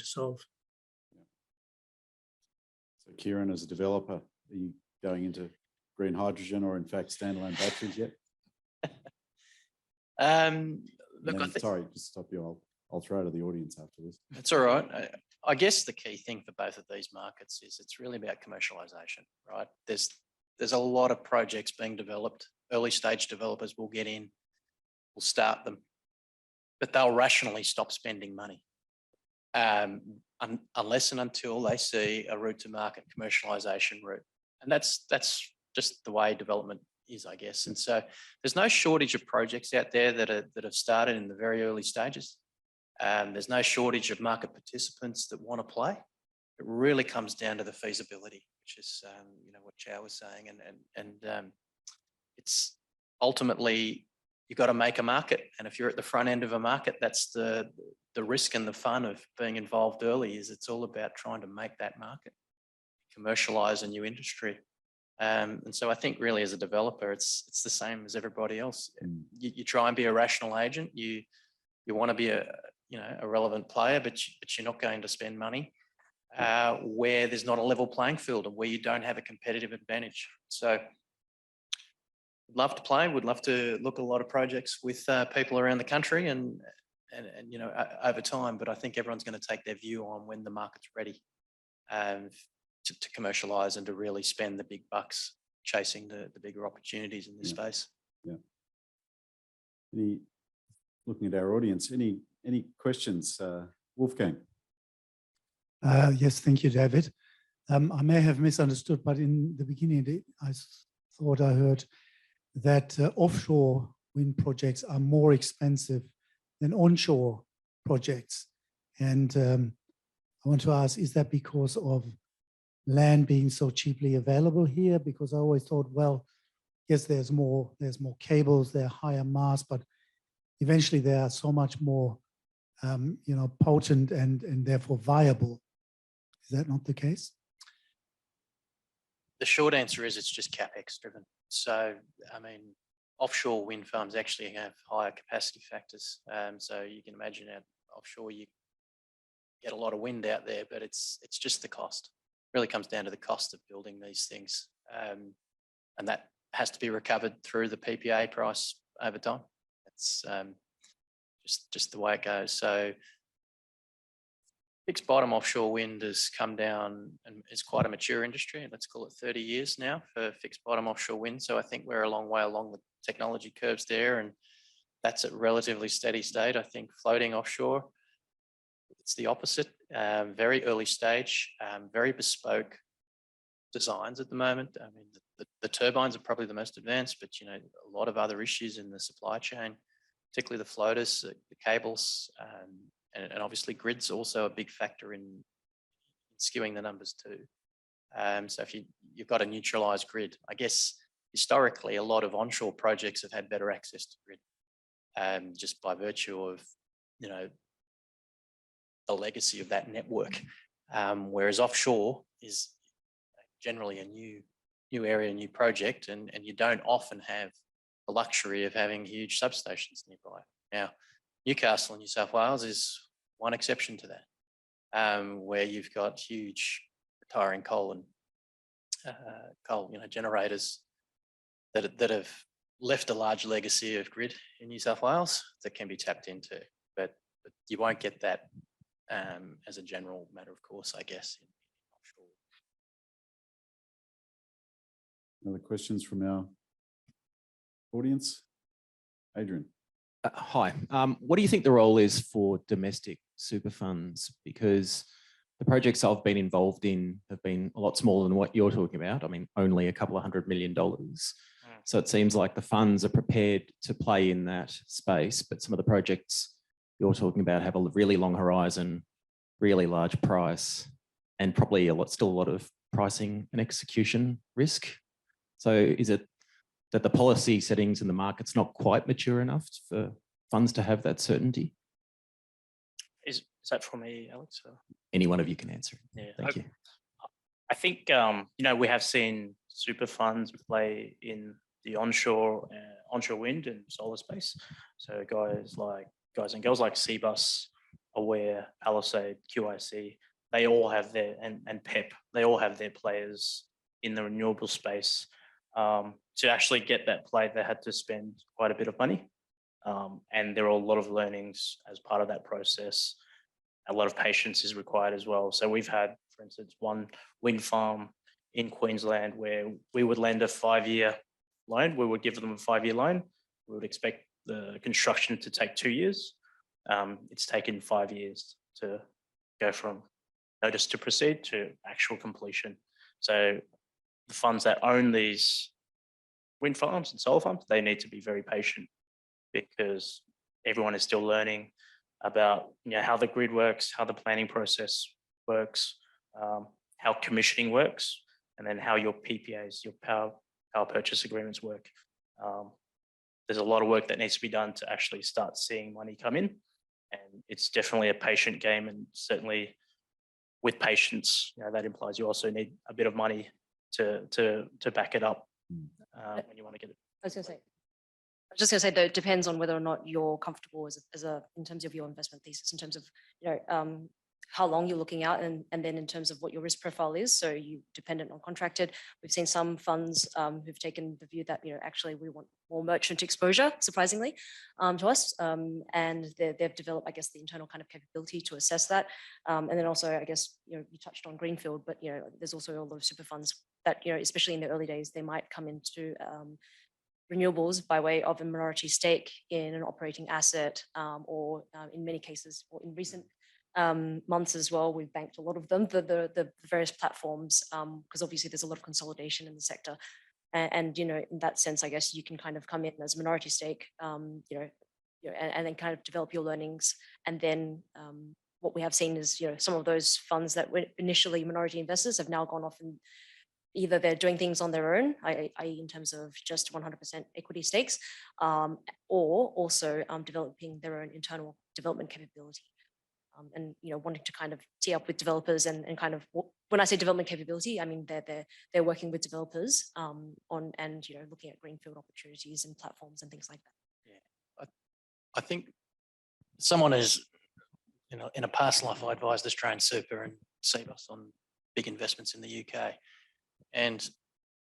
solve. So Kieran, as a developer, are you going into green hydrogen or in fact standalone batteries yet? Sorry, just stop you. I'll throw to the audience after this. That's all right. I guess the key thing for both of these markets is it's really about commercialisation, right? There's a lot of projects being developed. Early stage developers will get in, will start them, but they'll rationally stop spending money unless and until they see a route to market commercialisation route. And that's just the way development is, I guess. And so there's no shortage of projects out there that have started in the very early stages. There's no shortage of market participants that want to play. It really comes down to the feasibility, which is what Chow was saying, and it's ultimately you've got to make a market, and if you're at the front end of a market, that's the risk and the fun of being involved early. Is it's all about trying to make that market, commercialize a new industry. And so I think really as a developer, it's the same as everybody else. You try and be a rational agent. You want to be a relevant player, but you're not going to spend money where there's not a level playing field and where you don't have a competitive advantage. So we'd love to play. We'd love to look at a lot of projects with people around the country and over time. But I think everyone's going to take their view on when the market's ready to commercialise and to really spend the big bucks chasing the bigger opportunities in this space. Yeah. Looking at our audience, any questions? Wolfgang. Yes, thank you, David. I may have misunderstood, but in the beginning, I thought I heard that offshore wind projects are more expensive than onshore projects. And I want to ask, is that because of land being so cheaply available here? Because I always thought, well, yes, there's more cables, they're higher mass, but eventually they are so much more potent and therefore viable. Is that not the case? The short answer is it's just CapEx driven. So, I mean, offshore wind farms actually have higher capacity factors. So you can imagine that offshore you get a lot of wind out there, but it's just the cost. It really comes down to the cost of building these things. And that has to be recovered through the PPA price over time. It's just the way it goes. So Fixed bottom offshore wind has come down and is quite a mature industry. Let's call it 30 years now for fixed bottom offshore wind. So I think we're a long way along the technology curves there, and that's at relatively steady state. I think floating offshore, it's the opposite, very early stage, very bespoke designs at the moment. I mean, the turbines are probably the most advanced, but a lot of other issues in the supply chain, particularly the floaters, the cables, and obviously grids also a big factor in skewing the numbers too. So if you've got a neutralized grid, I guess historically a lot of onshore projects have had better access to grid, just by virtue of the legacy of that network, whereas offshore is generally a new area, new project, and you don't often have the luxury of having huge substations nearby. Now, Newcastle in New South Wales is one exception to that, where you've got huge retiring coal generators that have left a large legacy of grid in New South Wales that can be tapped into, but you won't get that as a general matter of course, I guess. Other questions from our audience? Adrian. Hi. What do you think the role is for domestic super funds? Because the projects I've been involved in have been a lot smaller than what you're talking about. I mean, only a couple of $100 million. So it seems like the funds are prepared to play in that space, but some of the projects you're talking about have a really long horizon, really large price, and probably still a lot of pricing and execution risk. So is it that the policy settings in the market's not quite mature enough for funds to have that certainty? Is that for me, Alex? Or? Any one of you can answer. Yeah, Thank you. I think we have seen super funds play in the onshore wind and solar space. So guys and girls like CBUS, Aware, Palisade, QIC, they all have their and PEP. They all have their players in the renewable space. To actually get that play, they had to spend quite a bit of money. And there are a lot of learnings as part of that process. A lot of patience is required as well. So we've had, for instance, one wind farm in Queensland where we would lend a 5-year loan. We would give them a 5-year loan. We would expect the construction to take 2 years. It's taken 5 years to go from notice to proceed to actual completion. So the funds that own these wind farms and solar farms, they need to be very patient because everyone is still learning about how the grid works, how the planning process works, how commissioning works, and then how your PPAs, your power purchase agreements work. There's a lot of work that needs to be done to actually start seeing money come in, and it's definitely a patient game, and certainly with patience, that implies you also need a bit of money to back it up when you want to get it. I was just going to say, though, it depends on whether or not you're comfortable in terms of your investment thesis, in terms of how long you're looking out, and then in terms of what your risk profile is. So you dependent on contracted. We've seen some funds who've taken the view that actually we want more merchant exposure, surprisingly, to us, and they've developed, I guess, the internal kind of capability to assess that. And then also, I guess you touched on greenfield, but there's also a lot of super funds that especially in the early days, they might come into renewables by way of a minority stake in an operating asset, or in many cases, or in recent months as well, we've banked a lot of them, the various platforms, because obviously there's a lot of consolidation in the sector. And in that sense, I guess you can kind of come in as a minority stake, and then kind of develop your learnings. And then what we have seen is, some of those funds that were initially minority investors have now gone off and either they're doing things on their own, i.e. in terms of just 100% equity stakes, or also developing their own internal development capability. And wanting to kind of tee up with developers and kind of, when I say development capability, I mean they're working with developers on looking at greenfield opportunities and platforms and things like that. Yeah, I think someone is, in a past life, I advised Australian Super and CBUS on big investments in the UK, and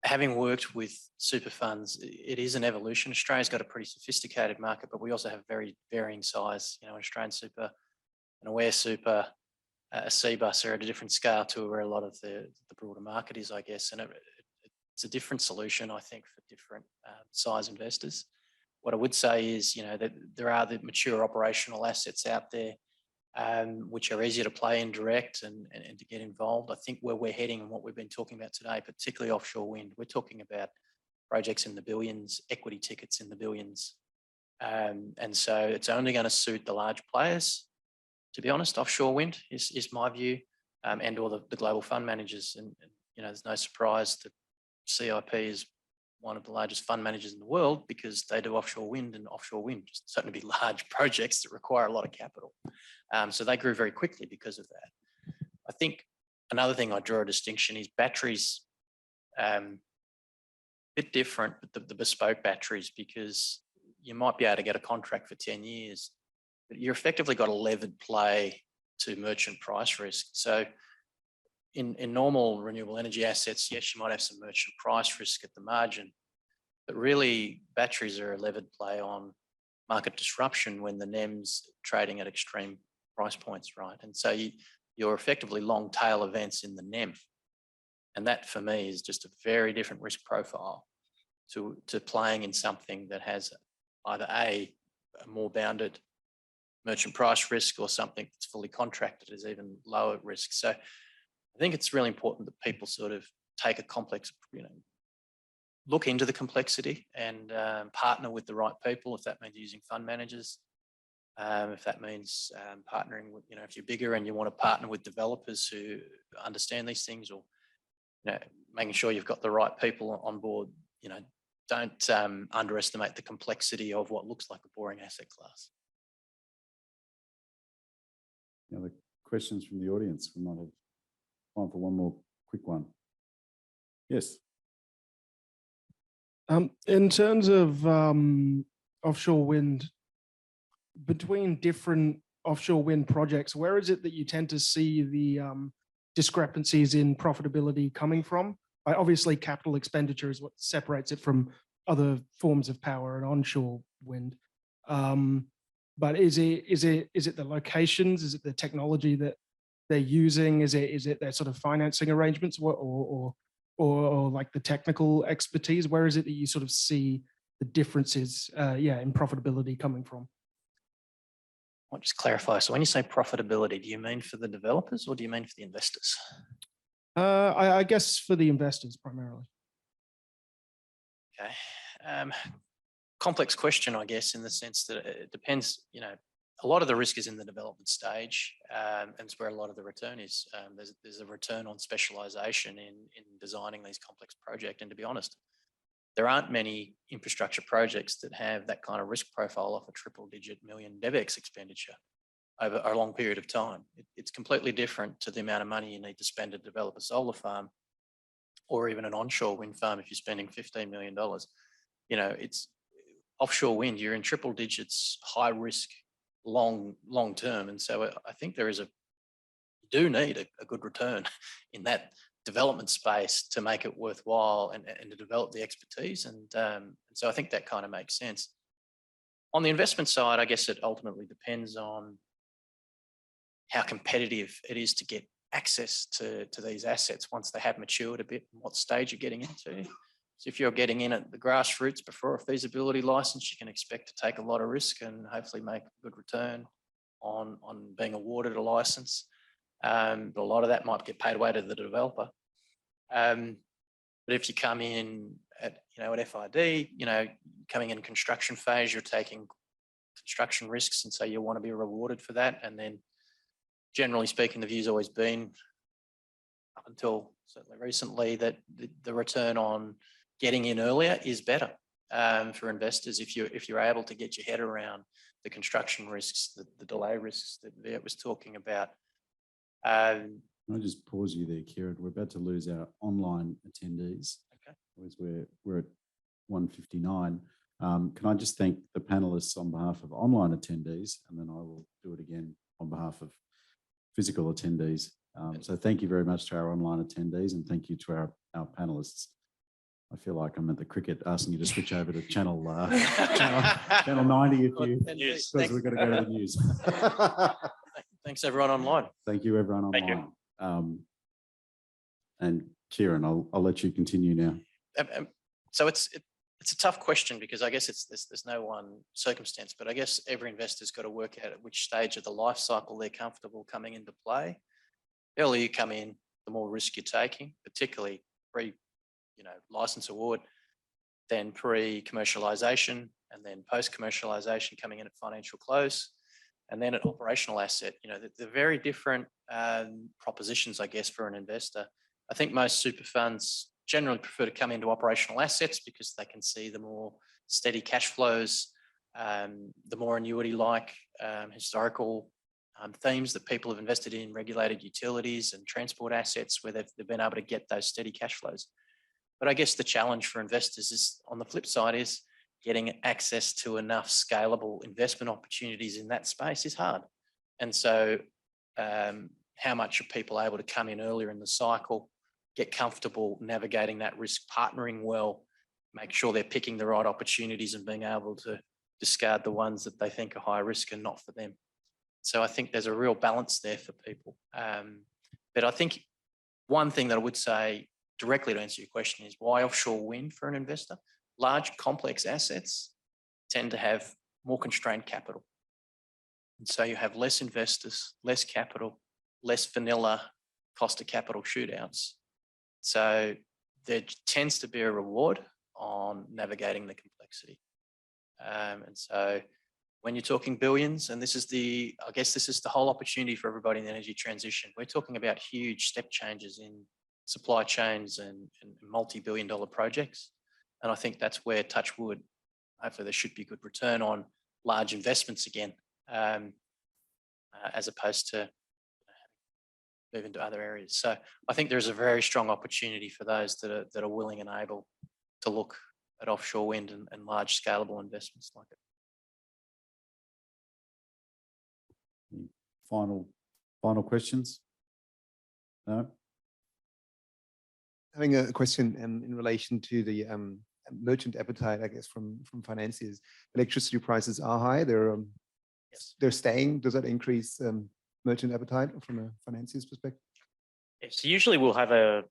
having worked with super funds, it is an evolution. Australia's got a pretty sophisticated market, but we also have very varying size. Australian Super, and Aware Super, a C-bus are at a different scale to where a lot of the broader market is, I guess. And it's a different solution, I think, for different size investors. What I would say is, that there are the mature operational assets out there which are easier to play in direct and to get involved. I think where we're heading and what we've been talking about today, particularly offshore wind, we're talking about projects in the billions, equity tickets in the billions. And so it's only going to suit the large players, to be honest. Offshore wind is my view, and all the global fund managers. And there's no surprise that CIP is one of the largest fund managers in the world because they do offshore wind, and offshore wind just happen to be large projects that require a lot of capital. So they grew very quickly because of that. I think another thing I draw a distinction is batteries, bit different, but the bespoke batteries, because you might be able to get a contract for 10 years, but you're effectively got a levered play to merchant price risk. So in normal renewable energy assets, yes, you might have some merchant price risk at the margin, but really batteries are a levered play on market disruption when the NEM's trading at extreme price points, right? And so you're effectively long tail events in the NEM. And that for me is just a very different risk profile to playing in something that has either a more bounded merchant price risk or something that's fully contracted is even lower risk. So I think it's really important that people sort of take a complex, look into the complexity and partner with the right people, if that means using fund managers, if that means partnering with, if you're bigger and you want to partner with developers who understand these things, or making sure you've got the right people on board. Don't underestimate the complexity of what looks like a boring asset class. Any other questions from the audience? We might have time for one more quick one. Yes. In terms of offshore wind, between different offshore wind projects, where is it that you tend to see the discrepancies in profitability coming from? Obviously, capital expenditure is what separates it from other forms of power and onshore wind. But is it the locations? Is it the technology that they're using? Is it their sort of financing arrangements, or like the technical expertise? Where is it that you sort of see the differences, in profitability coming from? I'll just clarify. So when you say profitability, do you mean for the developers or do you mean for the investors? I guess for the investors primarily. Okay. Complex question, I guess, in the sense that it depends, a lot of the risk is in the development stage, and it's where a lot of the return is. There's a return on specialisation in designing these complex projects. And to be honest, there aren't many infrastructure projects that have that kind of risk profile off a triple-digit million DevEx expenditure over a long period of time. It's completely different to the amount of money you need to spend to develop a solar farm or even an onshore wind farm if you're spending $15 million. It's offshore wind, you're in triple digits, high risk, long term. And so I think you do need a good return in that development space to make it worthwhile and to develop the expertise. And so I think that kind of makes sense. On the investment side, I guess it ultimately depends on how competitive it is to get access to these assets once they have matured a bit and what stage you're getting into. So if you're getting in at the grassroots before a feasibility license, you can expect to take a lot of risk and hopefully make a good return on being awarded a license. But a lot of that might get paid away to the developer. But if you come in at FID, coming in construction phase, you're taking construction risks, and so you want to be rewarded for that. And then, generally speaking, the view's always been, up until certainly recently, that the return on getting in earlier is better for investors if you're able to get your head around the construction risks, the delay risks that Viet was talking about. Can I just pause you there, Kieran? We're about to lose our online attendees. Okay. We're at 1:59. Can I just thank the panelists on behalf of online attendees, and then I will do it again on behalf of physical attendees. So thank you very much to our online attendees, and thank you to our panelists. I feel like I'm at the cricket asking you to switch over to channel 90 if you, because we've got to go to the news. Thanks everyone online. Thank you, everyone Thank you. online. And Kieran, I'll let you continue now. So it's a tough question because I guess there's no one circumstance, but I guess every investor's got to work out at which stage of the life cycle they're comfortable coming into play. The earlier you come in, the more risk you're taking, particularly license award, then pre-commercialisation, and then post-commercialisation coming in at financial close, and then at operational asset. They're very different propositions, I guess, for an investor. I think most super funds generally prefer to come into operational assets because they can see the more steady cash flows, the more annuity-like historical themes that people have invested in, regulated utilities and transport assets where they've been able to get those steady cash flows. But I guess the challenge for investors is, on the flip side, is getting access to enough scalable investment opportunities in that space is hard. And so how much are people able to come in earlier in the cycle, get comfortable navigating that risk, partnering well, make sure they're picking the right opportunities and being able to discard the ones that they think are high risk and not for them. So I think there's a real balance there for people. But I think one thing that I would say directly to answer your question is, why offshore wind for an investor? Large complex assets tend to have more constrained capital. And so you have less investors, less capital, less vanilla cost of capital shootouts. So there tends to be a reward on navigating the complexity. And so when you're talking billions, and this is the whole opportunity for everybody in the energy transition, we're talking about huge step changes in supply chains and multi-billion-dollar projects. And I think that's where, touch wood, hopefully there should be good return on large investments again, as opposed to move into other areas. So I think there's a very strong opportunity for those that are willing and able to look at offshore wind and large scalable investments like it. Final questions? No? Having a question in relation to the merchant appetite, I guess, from financiers. Electricity prices are high. They're staying. Does that increase merchant appetite from a financier's perspective? So usually we'll have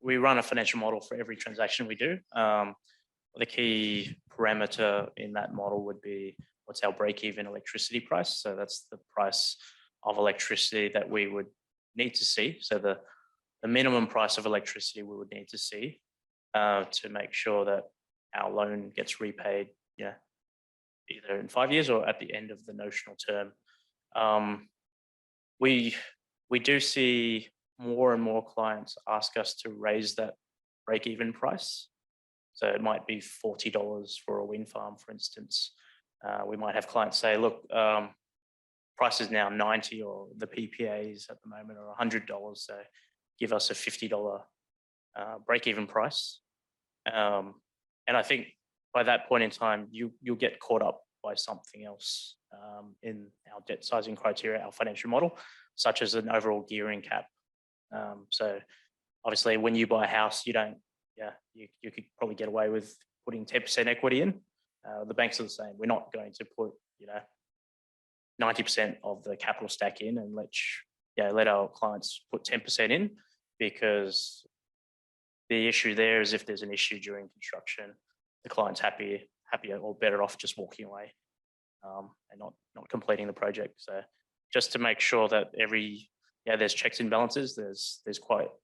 we run a financial model for every transaction we do. The key parameter in that model would be, what's our break-even electricity price? So that's the price of electricity that we would need to see. So the minimum price of electricity we would need to see to make sure that our loan gets repaid, either in 5 years or at the end of the notional term. We do see more and more clients ask us to raise that break-even price. So it might be $40 for a wind farm, for instance. We might have clients say, look, price is now 90, or the PPAs at the moment are $100. So give us a $50 break-even price. And I think by that point in time, you'll get caught up by something else in our debt sizing criteria, our financial model, such as an overall gearing cap. So obviously when you buy a house, you could probably get away with putting 10% equity in. The banks are the same. We're not going to put 90% of the capital stack in and let our clients put 10% in, because the issue there is, if there's an issue during construction, the client's happier or better off just walking away and not completing the project. So just to make sure that there's checks and balances, there's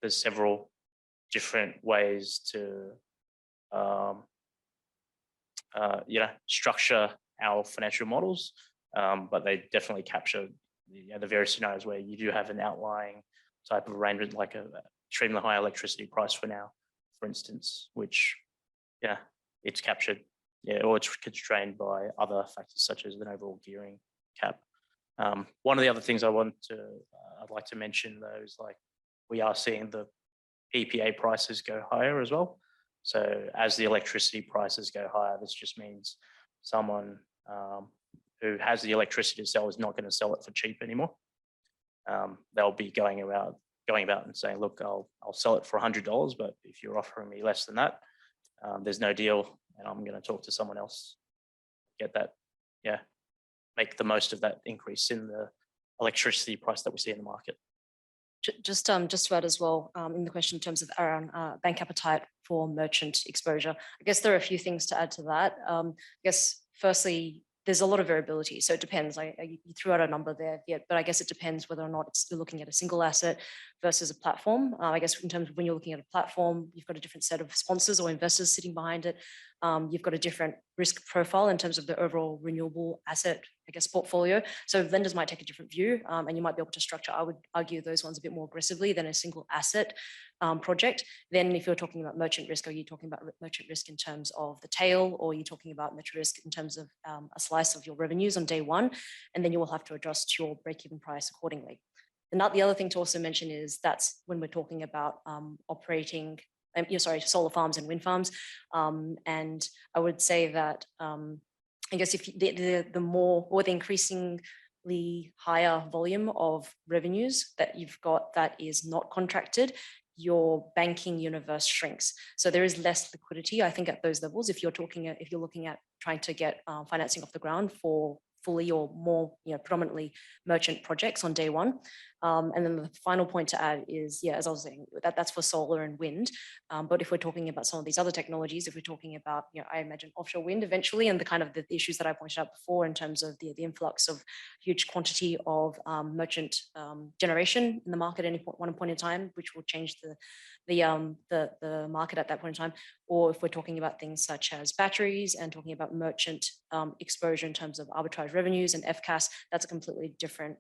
several different ways to structure our financial models, but they definitely capture the various scenarios where you do have an outlying type of arrangement, like a extremely high electricity price for now, for instance, which it's captured, or it's constrained by other factors such as an overall gearing cap. One of the other things I'd like to mention though is, like, we are seeing the PPA prices go higher as well. So as the electricity prices go higher, this just means someone who has the electricity to sell is not going to sell it for cheap anymore. They'll be going about and saying, look, I'll sell it for $100, but if you're offering me less than that, there's no deal, and I'm going to talk to someone else, get that make the most of that increase in the electricity price that we see in the market. Just to add as well, in the question in terms of around bank appetite for merchant exposure, I guess there are a few things to add to that. I guess firstly, there's a lot of variability, so it depends. You threw out a number there, yeah, but I guess it depends whether or not you're looking at a single asset versus a platform. I guess in terms of when you're looking at a platform, you've got a different set of sponsors or investors sitting behind it. You've got a different risk profile in terms of the overall renewable asset, I guess, portfolio. So lenders might take a different view, and you might be able to structure, I would argue, those ones a bit more aggressively than a single asset project. Then if you're talking about merchant risk, are you talking about merchant risk in terms of the tail, or are you talking about merchant risk in terms of a slice of your revenues on day one? And then you will have to adjust your break-even price accordingly. And the other thing to also mention is that's when we're talking about operating solar farms and wind farms. And I would say that I guess if the more or the increasingly higher volume of revenues that you've got that is not contracted, your banking universe shrinks. So there is less liquidity, I think, at those levels. If you're looking at trying to get financing off the ground for fully or more, predominantly merchant projects on day one. And then the final point to add is, yeah, as I was saying, that's for solar and wind. But if we're talking about some of these other technologies, if we're talking about, I imagine offshore wind eventually, and the kind of the issues that I pointed out before in terms of the influx of huge quantity of merchant generation in the market at one point in time, which will change the market at that point in time. Or if we're talking about things such as batteries and talking about merchant exposure in terms of arbitrage revenues and FCAS, that's a completely different,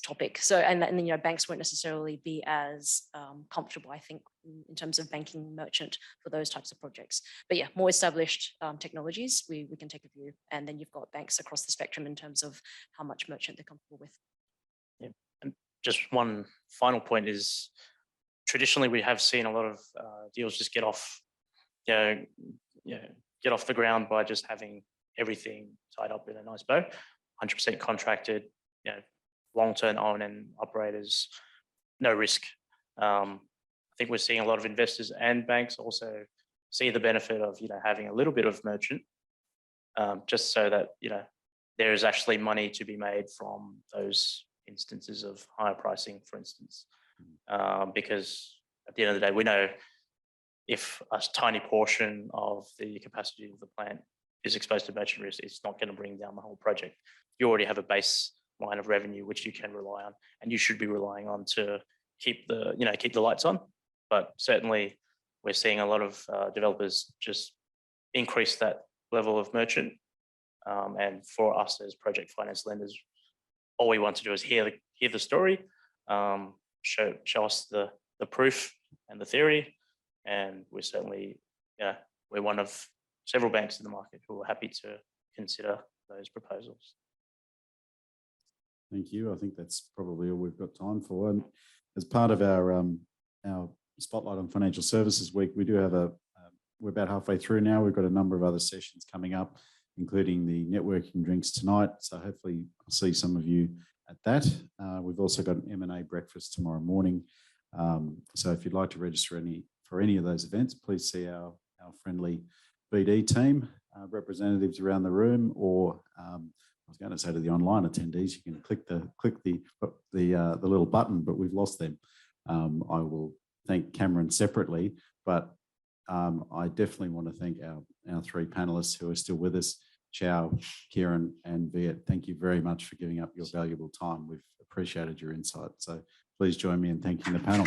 topic. So, and then, banks won't necessarily be as comfortable, I think, in terms of banking merchant for those types of projects. But yeah, more established technologies, we can take a view. And then you've got banks across the spectrum in terms of how much merchant they're comfortable with. Yeah, and just one final point is, traditionally we have seen a lot of deals just get off the ground by just having everything tied up in a nice bow, 100% contracted, long-term own-and operators, no risk. I think we're seeing a lot of investors and banks also see the benefit of having a little bit of merchant, just so that there is actually money to be made from those instances of higher pricing, for instance, because at the end of the day, we know if a tiny portion of the capacity of the plant is exposed to merchant risk, it's not going to bring down the whole project. You already have a base line of revenue which you can rely on, and you should be relying on to keep the lights on. But certainly, we're seeing a lot of developers just increase that level of merchant. And for us as project finance lenders, all we want to do is hear the story, show us the proof and the theory, and we're certainly we're one of several banks in the market who are happy to consider those proposals. Thank you. I think that's probably all we've got time for. And as part of our Spotlight on Financial Services Week, we do have we're about halfway through now. We've got a number of other sessions coming up, including the networking drinks tonight. So hopefully I'll see some of you at that. We've also got an M&A breakfast tomorrow morning. So if you'd like to register for any of those events, please see our friendly BD team representatives around the room, or I was going to say to the online attendees, you can click the little button, but we've lost them. I will thank Cameron separately, but I definitely want to thank our three panelists who are still with us, Chow, Kieran and Viet. Thank you very much for giving up your valuable time. We've appreciated your insight. So please join me in thanking the panel.